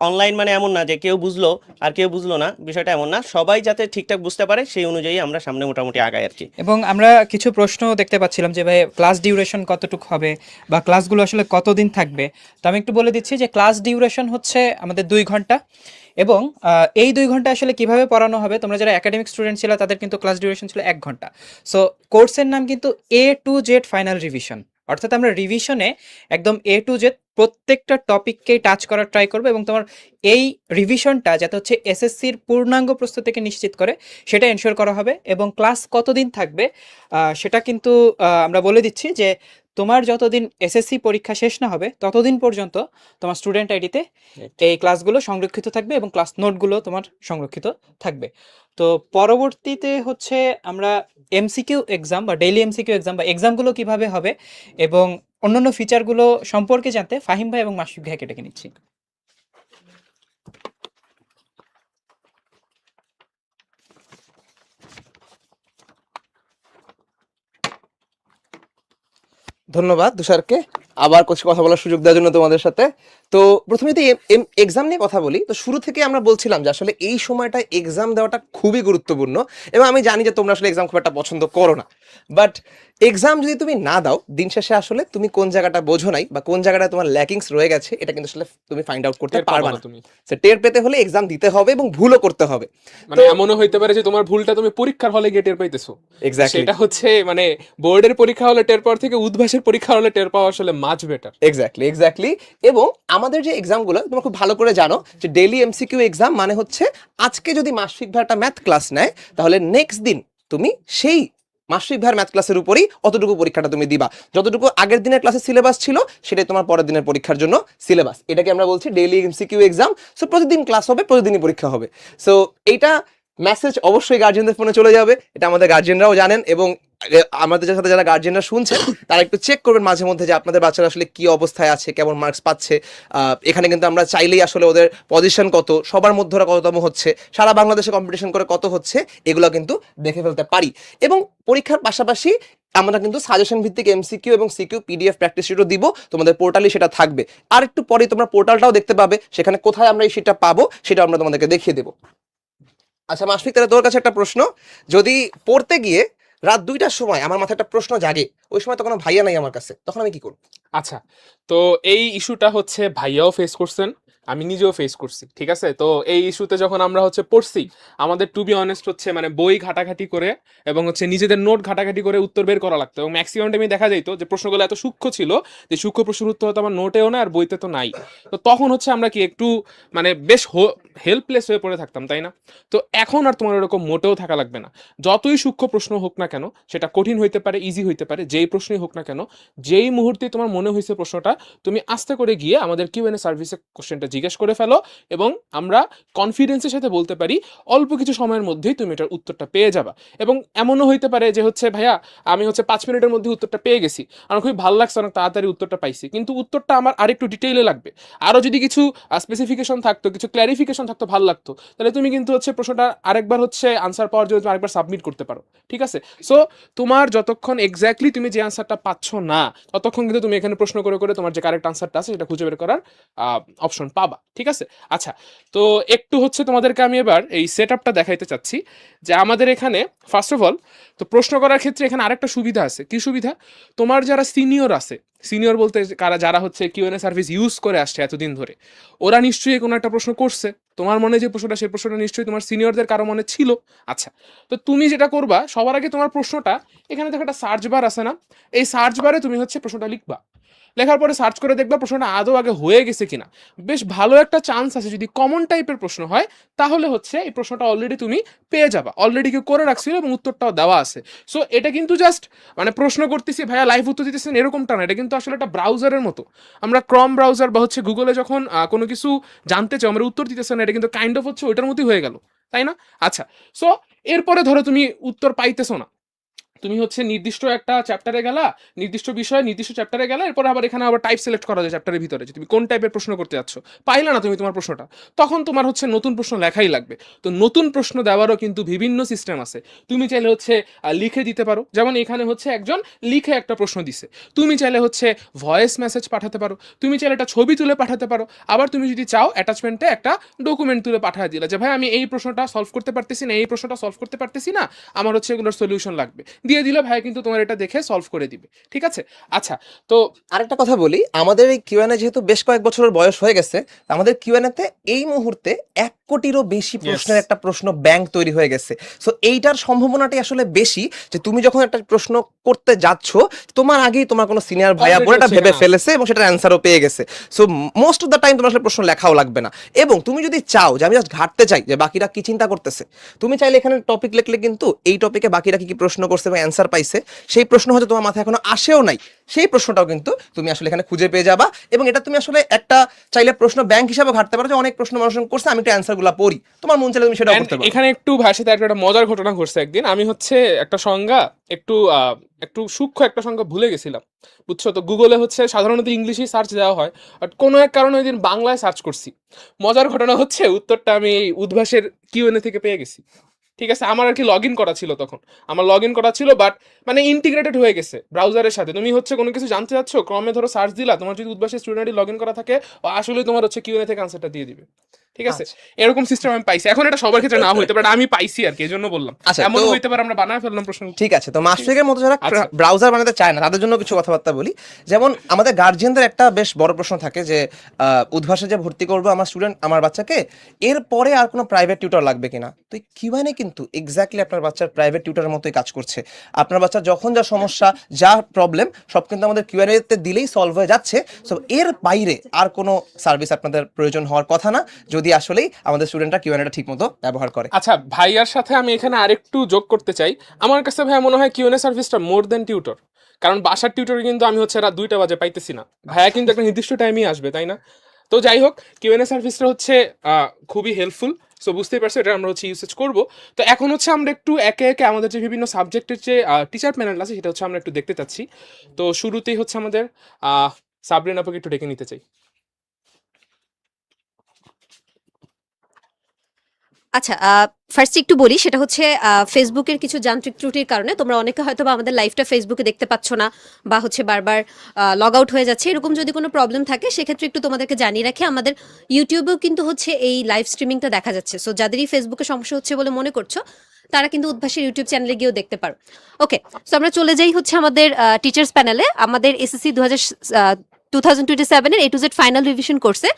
অনলাইন মানে এমন না যে কেউ বুঝলো আর কেউ বুঝলো না, বিষয়টা এমন না, সবাই যাতে ঠিকঠাক বুঝতে পারে সেই অনুযায়ী আমরা সামনে মোটামুটি আগাই আর কি। এবং আমরা কিছু প্রশ্ন দেখতে পাচ্ছিলাম যে ভাই ক্লাস ডিউরেশন কতটুকু হবে বা ক্লাসগুলো আসলে কতদিন থাকবে। তো আমি একটু বলে দিচ্ছি যে ক্লাস ডিউরেশন হচ্ছে আমাদের 2 ঘন্টা এবং এই 2 ঘন্টা আসলে কিভাবে পড়ানো হবে, তোমরা যারা একাডেমিক স্টুডেন্ট ছিল তাদের কিন্তু ক্লাস ডিউরেশন ছিল 1 ঘন্টা। সো কোর্সের নাম কিন্তু A to Z final revision, অর্থাৎ আমরা রিভিশনে একদম A to Z প্রত্যেকটা টপিককেই টাচ করার ট্রাই করবো এবং তোমার এই রিভিশনটা যাতে হচ্ছে এসএসসির পূর্ণাঙ্গ প্রস্তুতিকে নিশ্চিত করে সেটা এনশিওর করা হবে। এবং ক্লাস কতদিন থাকবে সেটা কিন্তু আমরা বলে দিচ্ছি যে তোমার যতদিন এসএসসি পরীক্ষা শেষ না হবে ততদিন পর্যন্ত তোমার স্টুডেন্ট আইডিতে এই ক্লাসগুলো সংরক্ষিত থাকবে এবং ক্লাস নোটগুলো তোমার সংরক্ষিত থাকবে। তো পরবর্তীতে হচ্ছে আমরা এমসিকিউ এক্সাম বা ডেইলি এমসিকিউ এক্সাম বা এক্সামগুলো কিভাবে হবে এবং অন্যান্য ফিচারগুলো সম্পর্কে জানতে ফাহিম ভাই এবং মাসুক ভাইকে ডেকে নিচ্ছি। ধন্যবাদ তুষারকে আবার কিছু কথা বলার সুযোগ দেওয়ার জন্য তোমাদের সাথে। তো প্রথমে যদি এক্সাম নিয়ে কথা বলি, তো শুরু থেকে আমরা বলছিলাম যে আসলে এই সময়টা এক্সাম দেওয়াটা খুবই গুরুত্বপূর্ণ এবং আমি জানি যে তোমরা আসলে এক্সাম খুব একটা পছন্দ করো না, বাট এক্সাম যদি তুমি না দাও দিন শেষে আসলে তুমি কোন জায়গাটা বোঝো নাই বা কোন জায়গাটা তোমার ল্যাকিংস রয়ে গেছে এটা কিন্তু আসলে তুমি ফাইন্ড আউট করতে টের পাবা পারবে না না। তুমি। সে টের পেতে হলে এক্সাম দিতে হবে এবং ভুলও করতে হবে। মানে এমনও হইতে পারে যে তোমার ভুলটা তুমি পরীক্ষার হলে গিয়ে টের পাইতেছো। এক্স্যাক্টলি সেটা হচ্ছে মানে বোর্ডের পরীক্ষা হলে টের পাওয়ার থেকে উদ্ভাসের পরীক্ষা হলে টের পাওয়া আসলে মাচ বেটার। এক্স্যাক্টলি। এবং আমাদের যে এক্সামগুলো তোমরা খুব ভালো করে জানো যে ডেইলি এমসিকিউ এক্সাম মানে হচ্ছে আজকে যদি মাসিক ভাই একটা ম্যাথ ক্লাস নেয় তাহলে নেক্সট দিন তুমি সেই মাসিক ভাইয়ের ম্যাথ ক্লাসের উপরই অতটুকু পরীক্ষাটা তুমি দিবা, যতটুকু আগের দিনের ক্লাসের সিলেবাস ছিল সেটাই তোমার পরের দিনের পরীক্ষার জন্য সিলেবাস। এটাকে আমরা বলছি ডেইলি এমসিকিউ এক্সাম। সো প্রতিদিন ক্লাস হবে, প্রতিদিনই পরীক্ষা হবে। সো এইটা মেসেজ অবশ্যই গার্জিয়ানদের ফোনে চলে যাবে, এটা আমাদের গার্জিয়ানরাও জানেন এবং আমাদের সাথে যারা গার্জিয়ানরা শুনছেন তারা একটু চেক করবেন মাঝে মধ্যে যে আপনাদের বাচ্চারা আসলে কি অবস্থায় আছে, কেমন মার্কস পাচ্ছে। এখানে কিন্তু আমরা চাইলেই আসলে ওদের পজিশন কত, সবার মধ্যে ওরা কততম হচ্ছে, সারা বাংলাদেশে কম্পিটিশন করে কত হচ্ছে, এগুলো কিন্তু দেখে ফেলতে পারি। এবং পরীক্ষার পাশাপাশি আমরা কিন্তু সাজেশন ভিত্তিক এমসিকিউ এবং সিকিউ পিডিএফ প্র্যাকটিস শিটও দিব, তোমাদের পোর্টালে সেটা থাকবে। আর একটু পরে তোমরা পোর্টালটাও দেখতে পাবে, সেখানে কোথায় আমরা এই শিটটা পাবো সেটা আমরা তোমাদেরকে দেখিয়ে দেবো। আচ্ছা মাসফিক, তাহলে তোর কাছে একটা প্রশ্ন, যদি পড়তে গিয়ে রাত 2টার সময় আমার মাথায় একটা প্রশ্ন জাগে, ওই সময় তো কোনো ভাইয়া নাই আমার কাছে, তখন আমি কি করব? আচ্ছা, তো এই ইস্যুটা হচ্ছে ভাইয়াও ফেস করছেন, আমি নিজেও ফেস করছি, ঠিক আছে। তো এই ইস্যুতে যখন আমরা হচ্ছে পড়ছি, আমাদের টু বি অনেস্ট হচ্ছে মানে বই ঘাটাঘাটি করে এবং হচ্ছে নিজেদের নোট ঘাটাঘাটি করে উত্তর বের করা লাগতো এবং ম্যাক্সিমাম টাইমে দেখা যেত যে প্রশ্নগুলো এত সূক্ষ্ম ছিল যে সূক্ষ্ম প্রশ্নের উত্তর হয়তো আমার নোটেও না আর বইতে তো নাই। তো তখন হচ্ছে আমরা কি একটু মানে বেশ হেল্পলেস হয়ে পড়ে থাকতাম, তাই না? তো এখন আর তোমার এরকম মোটেও থাকা লাগবে না। যতই সূক্ষ্ম প্রশ্ন হোক না কেন, সেটা কঠিন হইতে পারে, ইজি হইতে পারে, যে যেই প্রশ্নই হোক না কেন, যেই মুহূর্তে তোমার মনে হয়েছে প্রশ্নটা, তুমি আস্তে করে গিয়ে আমাদের কিউএনএ সার্ভিসে কোশ্চেনটা জিজ্ঞেস করে ফেলো, এবং আমরা কনফিডেন্সের সাথে বলতে পারি অল্প কিছু সময়ের মধ্যেই তুমি এটার উত্তরটা পেয়ে যাবা। এবং এমনও হইতে পারে যে হচ্ছে ভাইয়া আমি হচ্ছে 5 মিনিটের মধ্যে উত্তরটা পেয়ে গেছি, আমার খুবই ভালো লাগছে, অনেক তাড়াতাড়ি উত্তরটা পাইছি, কিন্তু উত্তরটা আমার আরেকটু ডিটেইলে লাগবে, আরও যদি কিছু স্পেসিফিকেশন থাকতো, কিছু ক্ল্যারিফিকেশন থাকতো, ভালো লাগতো, তাহলে তুমি কিন্তু হচ্ছে প্রশ্নটা আরেকবার হচ্ছে আনসার পাওয়ার জন্য তুমি আরেকবার সাবমিট করতে পারো। ঠিক আছে, সো তোমার যতক্ষণ এক্স্যাক্টলি তুমি যে আনসারটা পাচ্ছ না, ততক্ষণ কিন্তু তুমি এখানে প্রশ্ন করে করে তোমার যে কারেক্ট আনসারটা আছে সেটা খুঁজে বের করার অপশন পাবা। ঠিক আছে, আচ্ছা, তো একটু হচ্ছে তোমাদেরকে আমি এবার এই সেট আপটা দেখাইতে চাচ্ছি যে আমাদের এখানে ফার্স্ট অফ অল তো প্রশ্ন করার ক্ষেত্রে এখানে আরেকটা সুবিধা আছে। কি সুবিধা? তোমার যারা সিনিয়র আছে, সিনিয়র বলতে যারা হচ্ছে কিউএনএ সার্ভিস ইউজ করে আসছে এতদিন ধরে, ওরা নিশ্চয়ই কোনো একটা প্রশ্ন করছে, তোমার মনে যে প্রশ্নটা, সেই প্রশ্নটা নিশ্চয়ই তোমার সিনিয়রদের কারো মনে ছিল। আচ্ছা, তো তুমি যেটা করবা, সবার আগে তোমার প্রশ্নটা, এখানে দেখো একটা সার্চ বার আছে না, এই সার্চ বারে তুমি হচ্ছে প্রশ্নটা লিখবা, লেখার পরে সার্চ করে দেখবা প্রশ্নটা আদৌ আগে হয়ে গেছে কিনা। বেশ ভালো একটা চান্স আছে, যদি কমন টাইপের প্রশ্ন হয় তাহলে হচ্ছে এই প্রশ্নটা অলরেডি তুমি পেয়ে যাবা, অলরেডি কেউ করে রাখছিল এবং উত্তরটাও দেওয়া আছে। সো এটা কিন্তু জাস্ট মানে প্রশ্ন করতেছি ভাইয়া লাইভ উত্তর দিতেছেন এরকমটা না, এটা কিন্তু আসলে একটা ব্রাউজারের মতো। আমরা ক্রম ব্রাউজার বা হচ্ছে গুগলে যখন কোনো কিছু জানতে চাই, আমরা উত্তর দিতেছে না, এটা কিন্তু কাইন্ড অফ হচ্ছে ওইটার মতোই হয়ে গেল, তাই না? আচ্ছা, সো এরপরে ধরো তুমি উত্তর পাইতেছো না, তুমি হচ্ছে নির্দিষ্ট একটা চ্যাপ্টারে গেলা, নির্দিষ্ট বিষয়ে নির্দিষ্ট চ্যাপ্টারে গেলা, এরপর আবার এখানে আবার টাইপ সিলেক্ট করা যায় চ্যাপ্টারের ভিতরে যে তুমি কোন টাইপের প্রশ্ন করতে যাচ্ছ, পাইলা না তুমি তোমার প্রশ্নটা, তখন তোমার হচ্ছে নতুন প্রশ্ন লেখাই লাগবে। তো নতুন প্রশ্ন দেওয়ারও কিন্তু বিভিন্ন সিস্টেম আছে। তুমি চাইলে হচ্ছে লিখে দিতে পারো, যেমন এখানে হচ্ছে একজন লিখে একটা প্রশ্ন দিছে, তুমি চাইলে হচ্ছে ভয়েস মেসেজ পাঠাতে পারো, তুমি চাইলে একটা ছবি তুলে পাঠাতে পারো, আবার তুমি যদি চাও অ্যাটাচমেন্টে একটা ডকুমেন্ট তুলে পাঠিয়ে দিলে যে ভাই আমি এই প্রশ্নটা সলভ করতে পারতেছি না, এই প্রশ্নটা সলভ করতে পারতেছি না, আমার হচ্ছে এগুলোর সলিউশন লাগবে, দিয়ে দিলে ভাই কিন্তু তোমার এটা দেখে সলভ করে দিবে। ঠিক আছে, আচ্ছা, তো আরেকটা কথা বলি, আমাদের এই কিউএনএ যেহেতু বেশ কয়েক বছরের বয়স হয়ে গেছে, আমাদের কিউএনএতে এই মুহূর্তে 1 কোটিরও বেশি প্রশ্নের একটা প্রশ্ন ব্যাংক তৈরি হয়ে গেছে। সো এইটার সম্ভাবনাটাই আসলে বেশি যে তুমি যখন একটা প্রশ্ন করতে যাচ্ছ, তোমার আগেই তোমার কোনো সিনিয়র ভাইয়া Already বোনেটা হচ্ছে ভেবে না। ফেলেছে এবং সেটার অ্যান্সারও পেয়ে গেছে। So most of the time তোমার আসলে প্রশ্ন লেখাও লাগবে না। এবং তুমি যদি চাও যে আমি জাস্ট ঘাটতে চাই যে বাকিরা কি চিন্তা করতেছে, তুমি চাইলে এখানে টপিক লিখলে কিন্তু এই টপিকে বাকিরা কি কি প্রশ্ন করছে এবং অ্যান্সার পাইছে, সেই প্রশ্ন হয়তো তোমার মাথায় এখনো আসেও নাই, সেই প্রশ্নটাও কিন্তু তুমি আসলে এখানে খুঁজে পেয়ে যাবা। এবং এটা তুমি আসলে একটা চাইলে প্রশ্ন ব্যাংক হিসাবে ঘাটতে পারো যে অনেক প্রশ্ন মানুষ করছে, আমি একটু অ্যান্সারগুলো পড়ি, তোমার মন চাইলে তুমি সেটাও And করতে পারো। এখানে একটু ভাইয়ের সাথে একটা মজার ঘটনা ঘটছে একদিন। আমি হচ্ছে একটা সংজ্ঞা একটু সূক্ষ্ম একটা সংজ্ঞা ভুলে গেছিলাম, বুঝছো? তো গুগলে হচ্ছে সাধারণত ইংলিশেই সার্চ দেওয়া হয়, বাট কোনো এক কারণে ওই দিন বাংলায় সার্চ করছি। মজার ঘটনা হচ্ছে উত্তরটা আমি এই উদ্ভাসের কিউএনএ থেকে পেয়ে গেছি। ঠিক আছে, আমার আর কি লগ ইন করা ছিল তখন, আমার লগ ইন করা ছিল, বাট মানে ইন্টিগ্রেটেড হয়ে গেছে ব্রাউজারের সাথে। তুমি হচ্ছে কোনো কিছু জানতে চাচ্ছ, ক্রমে ধরো সার্চ দিলা, তোমার যদি উদ্ভাসের স্টুডেন্টই লগ ইন করা থাকে, ও আসলে তোমার হচ্ছে কিউএনএ থেকে আনসারটা দিয়ে দিবে। ঠিক আছে, এরকম সিস্টেম আমি পাইছি। এখন এটা সবার ক্ষেত্রে না হইতে পারে, আমি পাইছি আর কি, এই জন্য বললাম। আচ্ছা, এমন তো- হইতে পারে আমরা বানায় ফেললাম প্রশ্ন। ঠিক আছে, তো মাস্টারের মতো যারা আচ্ছা। ব্রাউজার বানাতে চায় না তাদের জন্য কিছু কথাবার্তা বলি। যেমন আমাদের গার্জিয়ানদের একটা বেশ বড় প্রশ্ন থাকে যে উদ্ভাসে যে ভর্তি করবো আমার স্টুডেন্ট, আমার বাচ্চাকে, এরপরে আর কোনো প্রাইভেট টিউটর লাগবে কিনা। তো এই কিউএনএ কিন্তু এক্স্যাক্টলি আপনার বাচ্চার প্রাইভেট টিউটরের মতোই কাজ করছে। আপনার বাচ্চার যখন যা সমস্যা, যা প্রবলেম, সব কিন্তু আমাদের কিউএনএ তে দিলেই সলভ হয়ে যাচ্ছে। সো এর বাইরে আর কোনো সার্ভিস আপনাদের প্রয়োজন হওয়ার কথা না, যদি আসলেই আমাদের স্টুডেন্টরা কিউএনএটা ঠিকমতো ব্যবহার করে। আচ্ছা, ভাইয়ার সাথে আমি এখানে আরেকটু যোগ করতে চাই। আমার কাছে ভাইয়া মনে হয় কিউএনএ সার্ভিসটা মোর দেন টিউটর, কারণ বাসার টিউটরে কিন্তু আমি হচ্ছে রাত 2টা বাজে পাইতেছি না, ভাইয়া কিন্তু একটা নির্দিষ্ট টাইমেই আসবে, তাই না? তো যাই হোক, কিউএনএ সার্ভিসটা হচ্ছে খুবই হেল্পফুল। সো বুঝতেই পারছো, এটা আমরা হচ্ছে ইউসেজ করবো। তো এখন হচ্ছে আমরা একটু একে একে আমাদের যে বিভিন্ন সাবজেক্টের যে টিচার প্যানেল আছে সেটা হচ্ছে আমরা একটু দেখতে চাচ্ছি। তো শুরুতেই হচ্ছে আমাদের সাবরিন আপুকে একটু ডেকে নিতে চাই। আচ্ছা, ফার্স্ট একটু বলি, সেটা হচ্ছে ফেসবুকের কিছু যান্ত্রিক ত্রুটির কারণে তোমরা অনেকে হয়তো বা আমাদের লাইভটা ফেসবুকে দেখতে পাচ্ছ না, বা হচ্ছে বারবার লগ আউট হয়ে যাচ্ছে, এরকম যদি কোনো প্রবলেম থাকে সেক্ষেত্রে একটু তোমাদেরকে জানিয়ে রাখি, আমাদের ইউটিউবেও কিন্তু হচ্ছে এই লাইভ স্ট্রিমিংটা দেখা যাচ্ছে। সো যাদেরই ফেসবুকে সমস্যা হচ্ছে বলে মনে করছো, তারা কিন্তু উদ্ভাসের ইউটিউব চ্যানেলে গিয়েও দেখতে পারো। ওকে, সো আমরা চলে যাই হচ্ছে আমাদের টিচার্স প্যানেলে। আমাদের এসএসসি 2027 এর A to Z final revision কোর্সে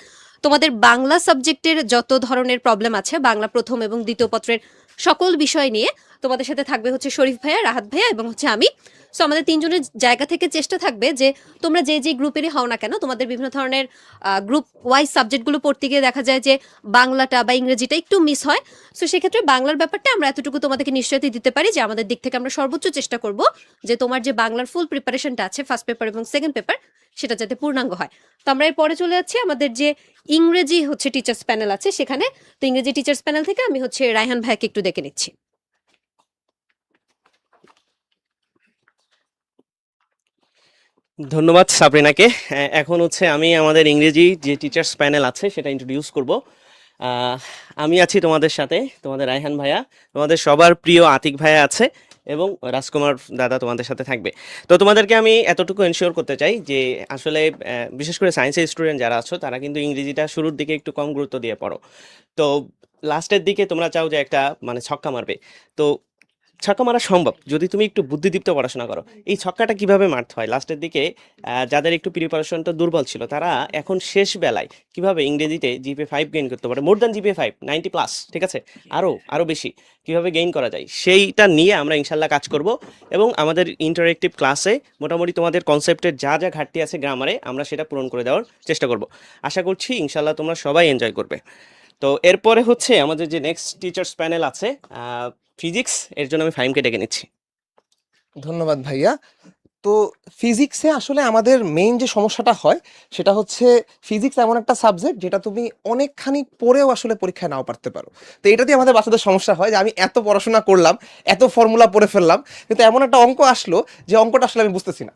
তোমাদের বাংলা সাবজেক্টের যত ধরনের প্রবলেম আছে, বাংলা প্রথম এবং দ্বিতীয় পত্রের সকল বিষয় নিয়ে তোমাদের সাথে থাকবে হচ্ছে শরীফ ভাইয়া, রাহাত ভাইয়া এবং হচ্ছে আমি। সো আমাদের তিনজনের জায়গা থেকে চেষ্টা থাকবে যে তোমরা যে যে গ্রুপেরই হও না কেন, তোমাদের বিভিন্ন ধরনের গ্রুপ ওয়াইজ সাবজেক্টগুলো পড়তে গিয়ে দেখা যায় যে বাংলাটা বা ইংরেজিটা একটু মিস হয়। সো সেক্ষেত্রে বাংলার ব্যাপারটা আমরা এতটুকু তোমাদেরকে নিশ্চয়তা দিতে পারি যে আমাদের দিক থেকে আমরা সর্বোচ্চ চেষ্টা করব যে তোমার যে বাংলার ফুল প্রিপারেশনটা আছে ফার্স্ট পেপার এবং সেকেন্ড পেপার, সেটা যাতে পূর্ণাঙ্গ হয়। তো আমরা এর পরে চলে যাচ্ছি আমাদের যে ইংরেজি হচ্ছে টিচার্স প্যানেল আছে সেখানে। তো ইংরেজি টিচার্স প্যানেল থেকে আমি হচ্ছে রায়হান ভাইকে একটু দেখে নিচ্ছি। ধন্যবাদ সাবরিনাকে। এখন হচ্ছে আমি আমাদের ইংরেজি যে টিচার্স প্যানেল আছে সেটা ইন্ট্রোডিউস করব। আমি আছি তোমাদের সাথে, তোমাদের রায়হান ভাইয়া, তোমাদের সবার প্রিয় আতিক ভাইয়া আছে এবং রাজকুমার দাদা তোমাদের সাথে থাকবে। তো তোমাদেরকে আমি এতটুকু এনশিওর করতে চাই যে আসলে বিশেষ করে সায়েন্সের স্টুডেন্ট যারা আছো তারা কিন্তু ইংরেজিটা শুরুর দিকে একটু কম গুরুত্ব দিয়ে পড়ো। তো লাস্টের দিকে তোমরা চাও যে একটা মানে ছক্কা মারবে। তো ছক্কা মারা সম্ভব যদি তুমি একটু বুদ্ধিদীপ্ত পড়াশোনা করো। এই ছক্কাটা কিভাবে মারতে হয় লাস্টের দিকে, যাদের একটু প্রিপারেশনটা দুর্বল ছিল তারা এখন শেষ বেলায় কিভাবে ইংরেজিতে জিপিএ 5 গেইন করতে পারে, মোর দ্যান জিপিএ 5 90+, ঠিক আছে, আরও বেশি কিভাবে গেইন করা যায় সেইটা নিয়ে আমরা ইনশাল্লাহ কাজ করব। এবং আমাদের ইন্টারেক্টিভ ক্লাসে মোটামুটি তোমাদের কনসেপ্টের যা যা ঘাটতি আছে গ্রামারে আমরা সেটা পূরণ করে দেওয়ার চেষ্টা করব। আশা করছি ইনশাল্লাহ তোমরা সবাই এনজয় করবে। তো এরপরে হচ্ছে আমাদের যে নেক্সট টিচার্স প্যানেল আছে ফিজিক্স, এর জন্য আমি ফাহিমকে ডেকে নিচ্ছি। ধন্যবাদ ভাইয়া। তো ফিজিক্সে আসলে আমাদের মেইন যে সমস্যাটা হয় সেটা হচ্ছে ফিজিক্স এমন একটা সাবজেক্ট যেটা তুমি অনেকখানি পড়েও আসলে পরীক্ষায় নাও পারতে পারো। তো এটা দিয়ে আমাদের বাচ্চাদের সমস্যা হয় যে আমি এত পড়াশোনা করলাম, এত ফর্মুলা পড়ে ফেললাম, কিন্তু এমন একটা অঙ্ক আসলো যে অঙ্কটা আসলে আমি বুঝতেছি না।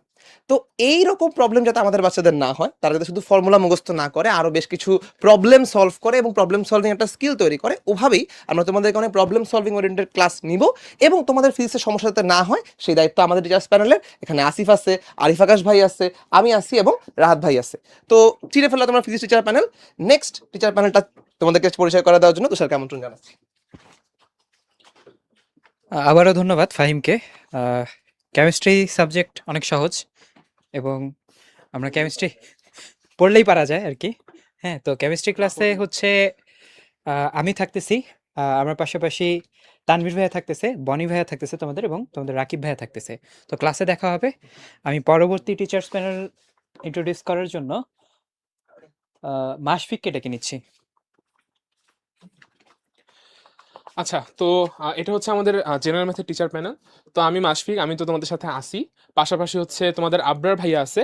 তো এই রকম প্রবলেম যাতে আমাদের বাচ্চাদের না হয়, তারা যাতে শুধু ফর্মুলা মুখস্থ না করে, আরও বেশ কিছু প্রবলেম সলভ করে এবং প্রবলেম সলভিং একটা স্কিল তৈরি করে, ওভাবেই আমরা তোমাদেরকে অনেক প্রবলেম সলভিং ওরিয়েন্টেড ক্লাস নিব। এবং তোমাদের ফিজিক্সের সমস্যা যাতে না হয় সেই দায়িত্ব আমাদের টিচার্স প্যানেলের। এখানে আসিফ আছে, আরিফ আকাশ ভাই আছে, আমি আছি এবং রাহাত ভাই আছে। তো চিনে ফেললা তোমরা physics teacher panel. Next teacher প্যানেলটা তোমাদেরকে পরিচয় করে দেওয়ার জন্য তুষারকে আমন্ত্রণ জানাচ্ছি। আবারও ধন্যবাদ ফাহিমকে। কেমিস্ট্রি সাবজেক্ট অনেক সহজ এবং আমরা কেমিস্ট্রি পড়লেই পারা যায় আর কি। হ্যাঁ, তো কেমিস্ট্রি ক্লাসে হচ্ছে আমি থাকতেছি, আমার পাশাপাশি তানভীর ভাইয়া থাকতেছে, বনি ভাইয়া থাকতেছে তোমাদের, এবং তোমাদের রাকিব ভাইয়া থাকতেছে। তো ক্লাসে দেখা হবে। আমি পরবর্তী টিচার্স প্যানেল ইন্ট্রোডিউস করার জন্য মাশফিককে ডেকে নিচ্ছি। আচ্ছা, তো এটা হচ্ছে আমাদের জেনারেল ম্যাথের টিচার প্যানেল। তো আমি মাশফিক, আমি তো তোমাদের সাথে আসি। পাশাপাশি হচ্ছে তোমাদের আবরার ভাইয়া আছে,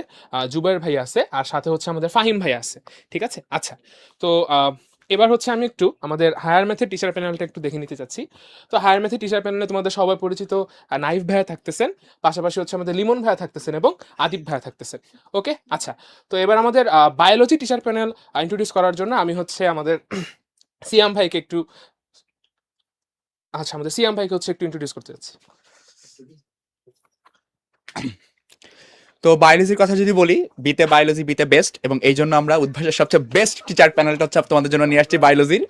জুবাইর ভাইয়া আছে, আর সাথে হচ্ছে আমাদের ফাহিম ভাইয়া আছে, ঠিক আছে। আচ্ছা, তো এবার হচ্ছে আমি একটু আমাদের হায়ার ম্যাথের টিচার প্যানেলটা একটু দেখে নিতে চাচ্ছি। তো হায়ার ম্যাথের টিচার প্যানেলে তোমাদের সবাই পরিচিত নাইফ ভাইয়া থাকতেছেন, পাশাপাশি হচ্ছে আমাদের লিমন ভাইয়া থাকতেছেন এবং আদিব ভাইয়া থাকতেছেন। ওকে, আচ্ছা, তো এবার আমাদের বায়োলজি টিচার প্যানেল ইন্ট্রোডিউস করার জন্য আমি হচ্ছে আমাদের সিয়াম ভাইকে একটু আমাদের সিয়াম ভাইকে হচ্ছে একটু ইন্ট্রোডিউস করতে যাচ্ছি। তো বায়োলজির কথা যদি বলি, বিতে বায়োলজি বিতে বেস্ট, এবং এই জন্য আমরা উদ্ভাসের সবচেয়ে বেস্ট টিচার প্যানেলটা হচ্ছে তোমাদের জন্য নিয়ে আসছি বায়োলজির।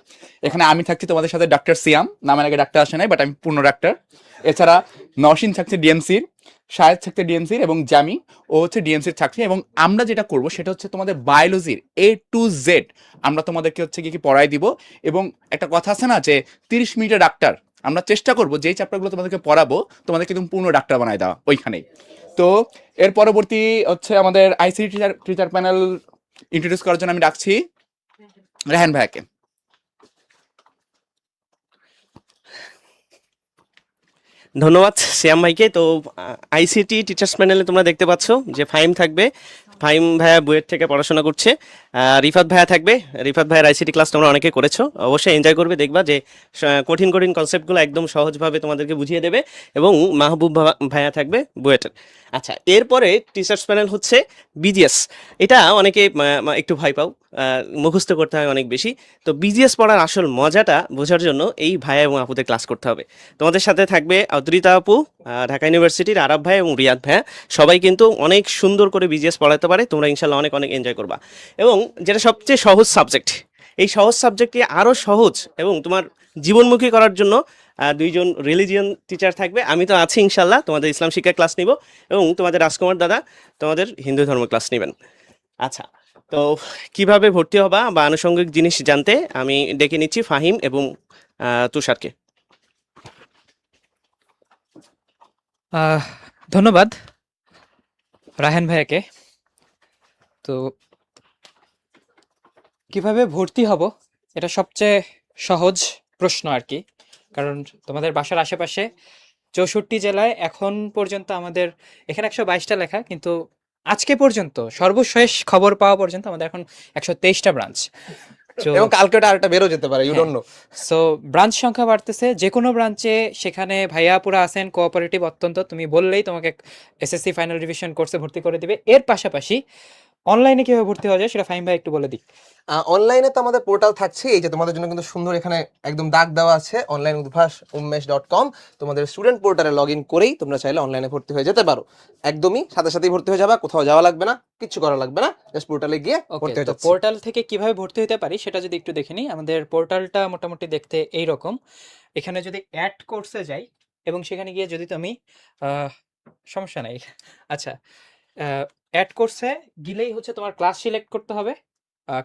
এখানে আমি থাকছি তোমাদের সাথে ডক্টর সিয়াম, নামের আগে ডাক্তার আসে নাই, বাট আমি পূর্ণ ডাক্তার। এছাড়া নওশিন থাকছে ডিএমসির, শাহেদ থাকছে ডিএমসির, এবং জামি ও হচ্ছে ডিএমসির থাকছে। এবং আমরা যেটা করব সেটা হচ্ছে তোমাদের বায়োলজির A to Z আমরা তোমাদেরকে হচ্ছে কি পড়াই দিব। এবং একটা কথা আছে না যে 30 মিনিটের ডাক্তার, আমরা চেষ্টা করবো যেই চ্যাপ্টারগুলো তোমাদেরকে পড়াবো তোমাদেরকে তুমি পূর্ণ ডাক্তার বানাই দেওয়া ওইখানেই। তো এর পরবর্তী হচ্ছে আমাদের আইসিটি টিচার প্যানেল ইন্ট্রোডিউস করার জন্য আমি ডাকছি রেহান ভাইয়াকে। ধন্যবাদ শ্যাম ভাইকে। তো আইসিটি টিচার্স প্যানেলে তোমরা দেখতে পাচ্ছ যে ফাহিম থাকবে, ফাহিম ভাইয়া বুয়েট থেকে পড়াশোনা করছে। রিফাত ভাইয়া থাকবে, রিফাত ভাইয়ের আইসিটি ক্লাস তোমরা অনেকে করেছো, অবশ্যই এনজয় করবে, দেখবা যে কঠিন কঠিন কনসেপ্টগুলো একদম সহজভাবে তোমাদেরকে বুঝিয়ে দেবে। এবং মাহবুব ভাইয়া থাকবে বুয়েটের। আচ্ছা, এরপরে টিচার্স প্যানেল হচ্ছে বিজিএস। এটা অনেকে একটু ভয় পাও, মুখস্থ করতে হয় অনেক বেশি। তো বিজিএস পড়ার আসল মজাটা বোঝার জন্য এই ভাইয়া এবং আপুদের ক্লাস করতে হবে। তোমাদের সাথে থাকবে অদ্রিতা আপু, ঢাকা ইউনিভার্সিটির আরাব ভাই এবং রিয়াদ ভাইয়া। সবাই কিন্তু অনেক সুন্দর করে বিজিএস পড়াতে পারে, তোমরা ইনশাল্লাহ অনেক অনেক এনজয় করবা। এবং যেটা সবচেয়ে সহজ সাবজেক্ট, এই সহজ সাবজেক্টকে আরও সহজ এবং তোমার জীবনমুখী করার জন্য দুইজন রিলিজিয়ন টিচার থাকবে। আমি তো আছি ইনশাল্লাহ, তোমাদের ইসলাম শিক্ষা ক্লাস নিব এবং তোমাদের রাজকুমার দাদা তোমাদের হিন্দু ধর্ম ক্লাস নেবেন। আচ্ছা, তো কিভাবে ভর্তি হবা বা আনুষঙ্গিক জিনিস জানতে আমি ডেকে নিচ্ছি ফাহিম এবং তুষারকে। আহ, ধন্যবাদ রায়হান ভাইয়াকে। তো কিভাবে ভর্তি হব, এটা সবচেয়ে সহজ প্রশ্ন আর কি। কারণ তোমাদের বাসার আশেপাশে 64 জেলায় এখন পর্যন্ত আমাদের এখানে 122টা লেখা, কিন্তু আজকে পর্যন্ত সর্বশেষ খবর পাওয়া পর্যন্ত আমাদের এখন 123টা ব্রাঞ্চ। তো এবং কালকে ওটা আরেকটা বেরো যেতে পারে, ইউ হ্যাঁ, ডোন্ট নো। সো ব্রাঞ্চ সংখ্যা বাড়তেছে, যে কোনো ব্রাঞ্চে সেখানে ভাইয়া পুরা আছেন, কোঅপারেটিভ অত্যন্ত, তুমি বললেই তোমাকে এসএসসি ফাইনাল রিভিশন কোর্সে ভর্তি করে দিবে। এর পাশাপাশি অনলাইনে কিভাবে ভর্তি হওয়া যায় সেটা ফাহিম ভাই একটু বলে দিক। অনলাইনে তো আমাদের পোর্টাল থাকছে, এই যে তোমাদের জন্য কিন্তু সুন্দর এখানে একদম দাগ দেওয়া আছে অনলাইন উদ্ভাস উন্মেষ.com। তোমাদের স্টুডেন্ট পোর্টালে লগ ইন করেই তোমরা চাইলে অনলাইনে ভর্তি হয়ে যেতে পারো। একদমই সাথে সাথেই ভর্তি হয়ে যাবে, কোথাও যাওয়া লাগবে না, কিচ্ছু করা লাগবে না, জাস্ট পোর্টালে গিয়ে ওকে, ভর্তি হয়ে তো যাচ্ছে। পোর্টাল থেকে কিভাবে ভর্তি হতে পারি সেটা যদি একটু দেখে নিই। আমাদের পোর্টালটা মোটামুটি দেখতে এই রকম। এখানে যদি অ্যাড কোর্সে যাই এবং সেখানে গিয়ে যদি তুমি আহ, সমস্যা নাই, আচ্ছা, অ্যাড কোর্সে গেলেই হচ্ছে তোমার ক্লাস সিলেক্ট করতে হবে,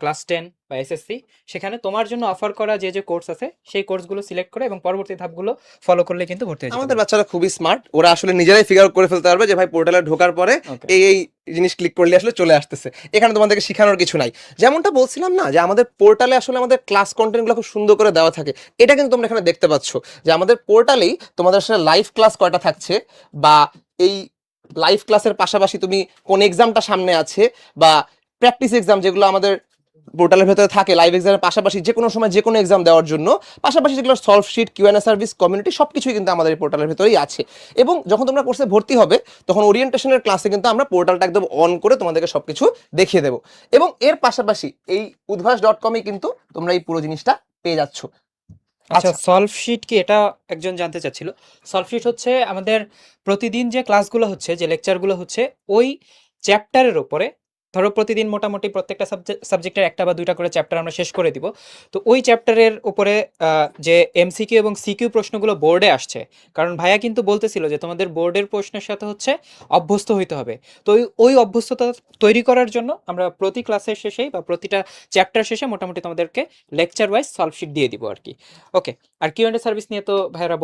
ক্লাস 10 বা এসএসসি। সেখানে তোমার জন্য অফার করা যে যে কোর্স আছে সেই কোর্সগুলো সিলেক্ট করে এবং পরবর্তী ধাপগুলো ফলো করলে কিন্তু ভর্তি হয়ে যেতে আমাদের পারবে। বাচ্চারা খুবই স্মার্ট, ওরা আসলে নিজেরাই ফিগার আউট করে ফেলতে পারবে যে ভাই পোর্টালে ঢোকার পরে ওকে, এই জিনিস ক্লিক করলে আসলে চলে আসতেছে। এখানে তোমাদেরকে শেখানোর কিছু নাই। যেমনটা বলছিলাম না, যে আমাদের পোর্টালে আসলে আমাদের ক্লাস কন্টেন্টগুলো খুব সুন্দর করে দেওয়া থাকে, এটা কিন্তু তোমরা এখানে দেখতে পাচ্ছ যে আমাদের পোর্টালেই তোমাদের আসলে লাইভ ক্লাস কয়টা থাকছে, বা এই লাইভ ক্লাসের পাশাপাশি তুমি কোন এক্সামটা সামনে আছে, বা প্র্যাকটিস এক্সাম যেগুলো আমাদের পোর্টালের ভেতরে থাকে, লাইভ এক্সামের পাশাপাশি যে কোনো সময় যে কোনো এক্সাম দেওয়ার জন্য, পাশাপাশি যেগুলো solve sheet, QnA service, community, সবকিছুই কিন্তু আমাদের এই পোর্টালের ভেতরেই আছে। এবং যখন তোমরা কোর্সে ভর্তি হবে তখন ওরিয়েন্টেশনের ক্লাসে কিন্তু আমরা পোর্টালটা একদম অন করে তোমাদেরকে সবকিছু দেখিয়ে দেবো। এবং এর পাশাপাশি এই উদ্ভাস.com-এ কিন্তু তোমরা এই পুরো জিনিসটা পেয়ে যাচ্ছ। আচ্ছা, আচ্ছা, সলভ শিট কি, এটা একজন জানতে চাচ্ছিল। সলভ শিট হচ্ছে আমাদের প্রতিদিন যে ক্লাসগুলো হচ্ছে, যে লেকচারগুলো হচ্ছে, ওই চ্যাপ্টারের উপরে, ধরো প্রতিদিন মোটামুটি প্রত্যেকটা সাবজেক্টের একটা বা দুইটা করে চ্যাপ্টার আমরা শেষ করে দিব। তো ওই চ্যাপ্টারের উপরে যে এমসিকিউ এবং সিকিউ প্রশ্নগুলো বোর্ডে আসছে, কারণ ভাইয়া কিন্তু বলতেছিল যে তোমাদের বোর্ডের প্রশ্নের সাথে হচ্ছে অভ্যস্ত হইতে হবে। তো ওই অভ্যস্ততা তৈরি করার জন্য আমরা প্রতি ক্লাসের শেষেই বা প্রতিটা চ্যাপ্টার শেষে মোটামুটি তোমাদেরকে লেকচার ওয়াইজ সলভ শিট দিয়ে দিব আর কি। ওকে, আর কিউএনএ সার্ভিস নিয়ে তো ভাইয়ারা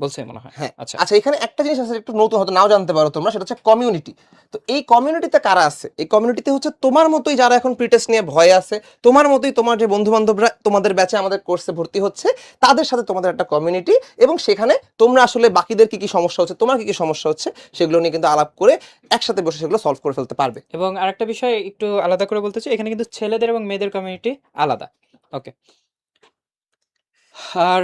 বলছে মনে হয়। হ্যাঁ। আচ্ছা, আচ্ছা, এখানে একটা জিনিস আছে একটু নতুন, হয়তো নাও জানতে পারো তোমরা, সেটা হচ্ছে কমিউনিটি। তো এই কমিউনিটিতে কারা আছে? এই কমিউনিটিতে হচ্ছে তোমার মতোই যারা এখন প্রিটেস্ট নিয়ে ভয় আছে, তোমার মতোই তোমার যে বন্ধু বান্ধবরা তোমাদের ব্যাচে আমাদের কোর্সে ভর্তি হচ্ছে, তাদের সাথে তোমাদের একটা কমিউনিটি। এবং সেখানে তোমরা আসলে বাকিদের কি কি সমস্যা হচ্ছে, তোমার কি কি সমস্যা হচ্ছে, সেগুলো নিয়ে কিন্তু আলাপ করে একসাথে বসে সেগুলো সলভ করে ফেলতে পারবে। এবং আরেকটা বিষয় একটু আলাদা করে বলতে চাই, এখানে কিন্তু ছেলেদের এবং মেয়েদের কমিউনিটি আলাদা। ওকে, আর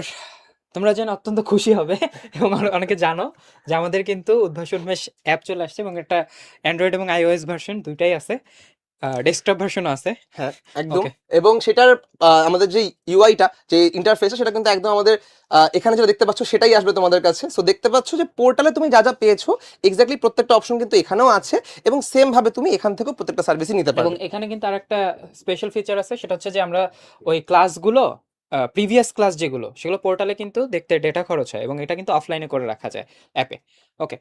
তোমরা জেনে অত্যন্ত খুশি হবে এবং অনেকে জানো যে আমাদের কিন্তু উদ্ভাস উন্মেষ অ্যাপ চলে আসছে এবং একটা অ্যান্ড্রয়েড এবং আইওএস ভার্সন দুইটাই আছে, ডেস্কটপ ভার্সনও আছে। হ্যাঁ, একদম। ওকে, এবং সেটার আমাদের যে ইউআইটা, যে ইন্টারফেসটা, সেটা কিন্তু একদম আমাদের এখানে যেটা দেখতে পাচ্ছ সেটাই আসবে তোমাদের কাছে। সো দেখতে পাচ্ছ যে পোর্টালে তুমি যা যা পেয়েছো এক্স্যাক্টলি প্রত্যেকটা অপশন কিন্তু এখানেও আছে, এবং সেম ভাবে তুমি এখান থেকেও প্রত্যেকটা সার্ভিসই নিতে এবং পারবে। এখানে কিন্তু আরেকটা স্পেশাল ফিচার আছে, সেটা হচ্ছে যে আমরা ওই ক্লাসগুলো, প্রিভিয়াস ক্লাস যেগুলো, সেগুলো পোর্টালে কিন্তু দেখতে ডেটা খরচ হয় এবং এটা কিন্তু অফলাইনে করে রাখা যায় অ্যাপে। ওকে,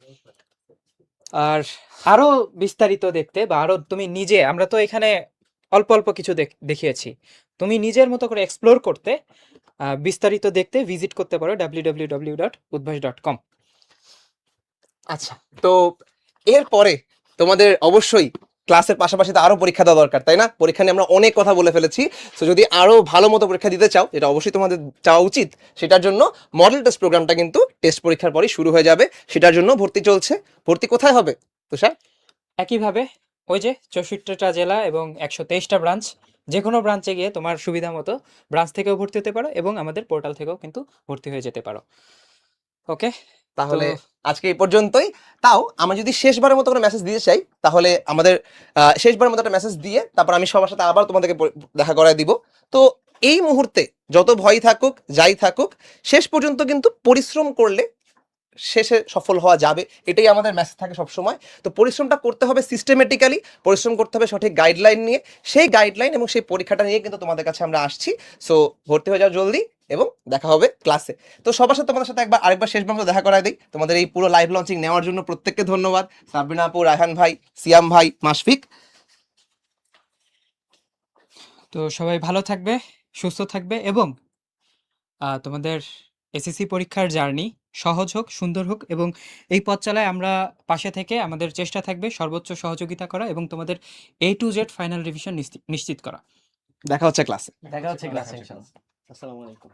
আর আরো বিস্তারিত দেখতে বা আরো তুমি নিজে, আমরা তো এখানে অল্প অল্প কিছু দেখিয়েছি, তুমি নিজের মতো করে এক্সপ্লোর করতে, বিস্তারিত দেখতে ভিজিট করতে পারো www.udbhash.com। আচ্ছা, তো এরপরে তোমাদের অবশ্যই ক্লাসের পাশাপাশি তো আরো পরীক্ষা দেওয়া দরকার, তাই না? পরীক্ষা নিয়ে আমরা অনেক কথা বলে ফেলেছি। তো যদি আরো ভালো মতো পরীক্ষা দিতে চাও, এটা অবশ্যই তোমাদের চাওয়া উচিত, সেটার জন্য মডেল টেস্ট প্রোগ্রামটা কিন্তু টেস্ট পরীক্ষার পরই শুরু হয়ে যাবে। সেটার জন্য ভর্তি চলছে। ভর্তি কোথায় হবে তুষার? একইভাবে ওই যে 64টা জেলা এবং 123টা ব্রাঞ্চ, যে কোনো ব্রাঞ্চে গিয়ে তোমার সুবিধা মতো ব্রাঞ্চ থেকেও ভর্তি হতে পারো এবং আমাদের পোর্টাল থেকেও কিন্তু ভর্তি হয়ে যেতে পারো। ওকে, তো তাহলে আজকে এই পর্যন্তই। তাও আমি যদি শেষবারের মতো করে মেসেজ দিতে চাই, তাহলে আমাদের শেষবারের মতো একটা মেসেজ দিয়ে তারপর আমি সবার সাথে আবার তোমাদেরকে দেখা করায় দিব। তো এই মুহূর্তে যত ভয় থাকুক, যাই থাকুক, শেষ পর্যন্ত কিন্তু পরিশ্রম করলে শেষে সফল হওয়া যাবে, এটাই আমাদের মেসেজ থাকে সবসময়। তো পরিশ্রমটা করতে হবে সিস্টেমেটিক্যালি, পরিশ্রম করতে হবে সঠিক গাইডলাইন নিয়ে। সেই গাইডলাইন এবং সেই পরীক্ষাটা নিয়ে কিন্তু তোমাদের কাছে আমরা আসছি। সো ভর্তি হয়ে যাও জলদি, এবং দেখা হবে ক্লাসে। তো সবার সাথে তোমাদের সাথে আরেকবার শেষবার মতো দেখা করায় দিই। তোমাদের এই পুরো লাইভ লঞ্চিং নেওয়ার জন্য প্রত্যেককে ধন্যবাদ। সাবরিনা আপু, রায়হান ভাই, সিয়াম ভাই, মাশফিক। তো সবাই ভালো থাকবে, সুস্থ থাকবে এবং তোমাদের এসএসসি পরীক্ষার জার্নি সহজ হোক, সুন্দর হোক, এবং এই পথ চালায় আমরা পাশে থেকে আমাদের চেষ্টা থাকবে সর্বোচ্চ সহযোগিতা করা এবং তোমাদের A to Z final revision নিশ্চিত করা। দেখা হচ্ছে ক্লাসে। দেখা হচ্ছে ক্লাসে ইনশাআল্লাহ। আসসালামু আলাইকুম।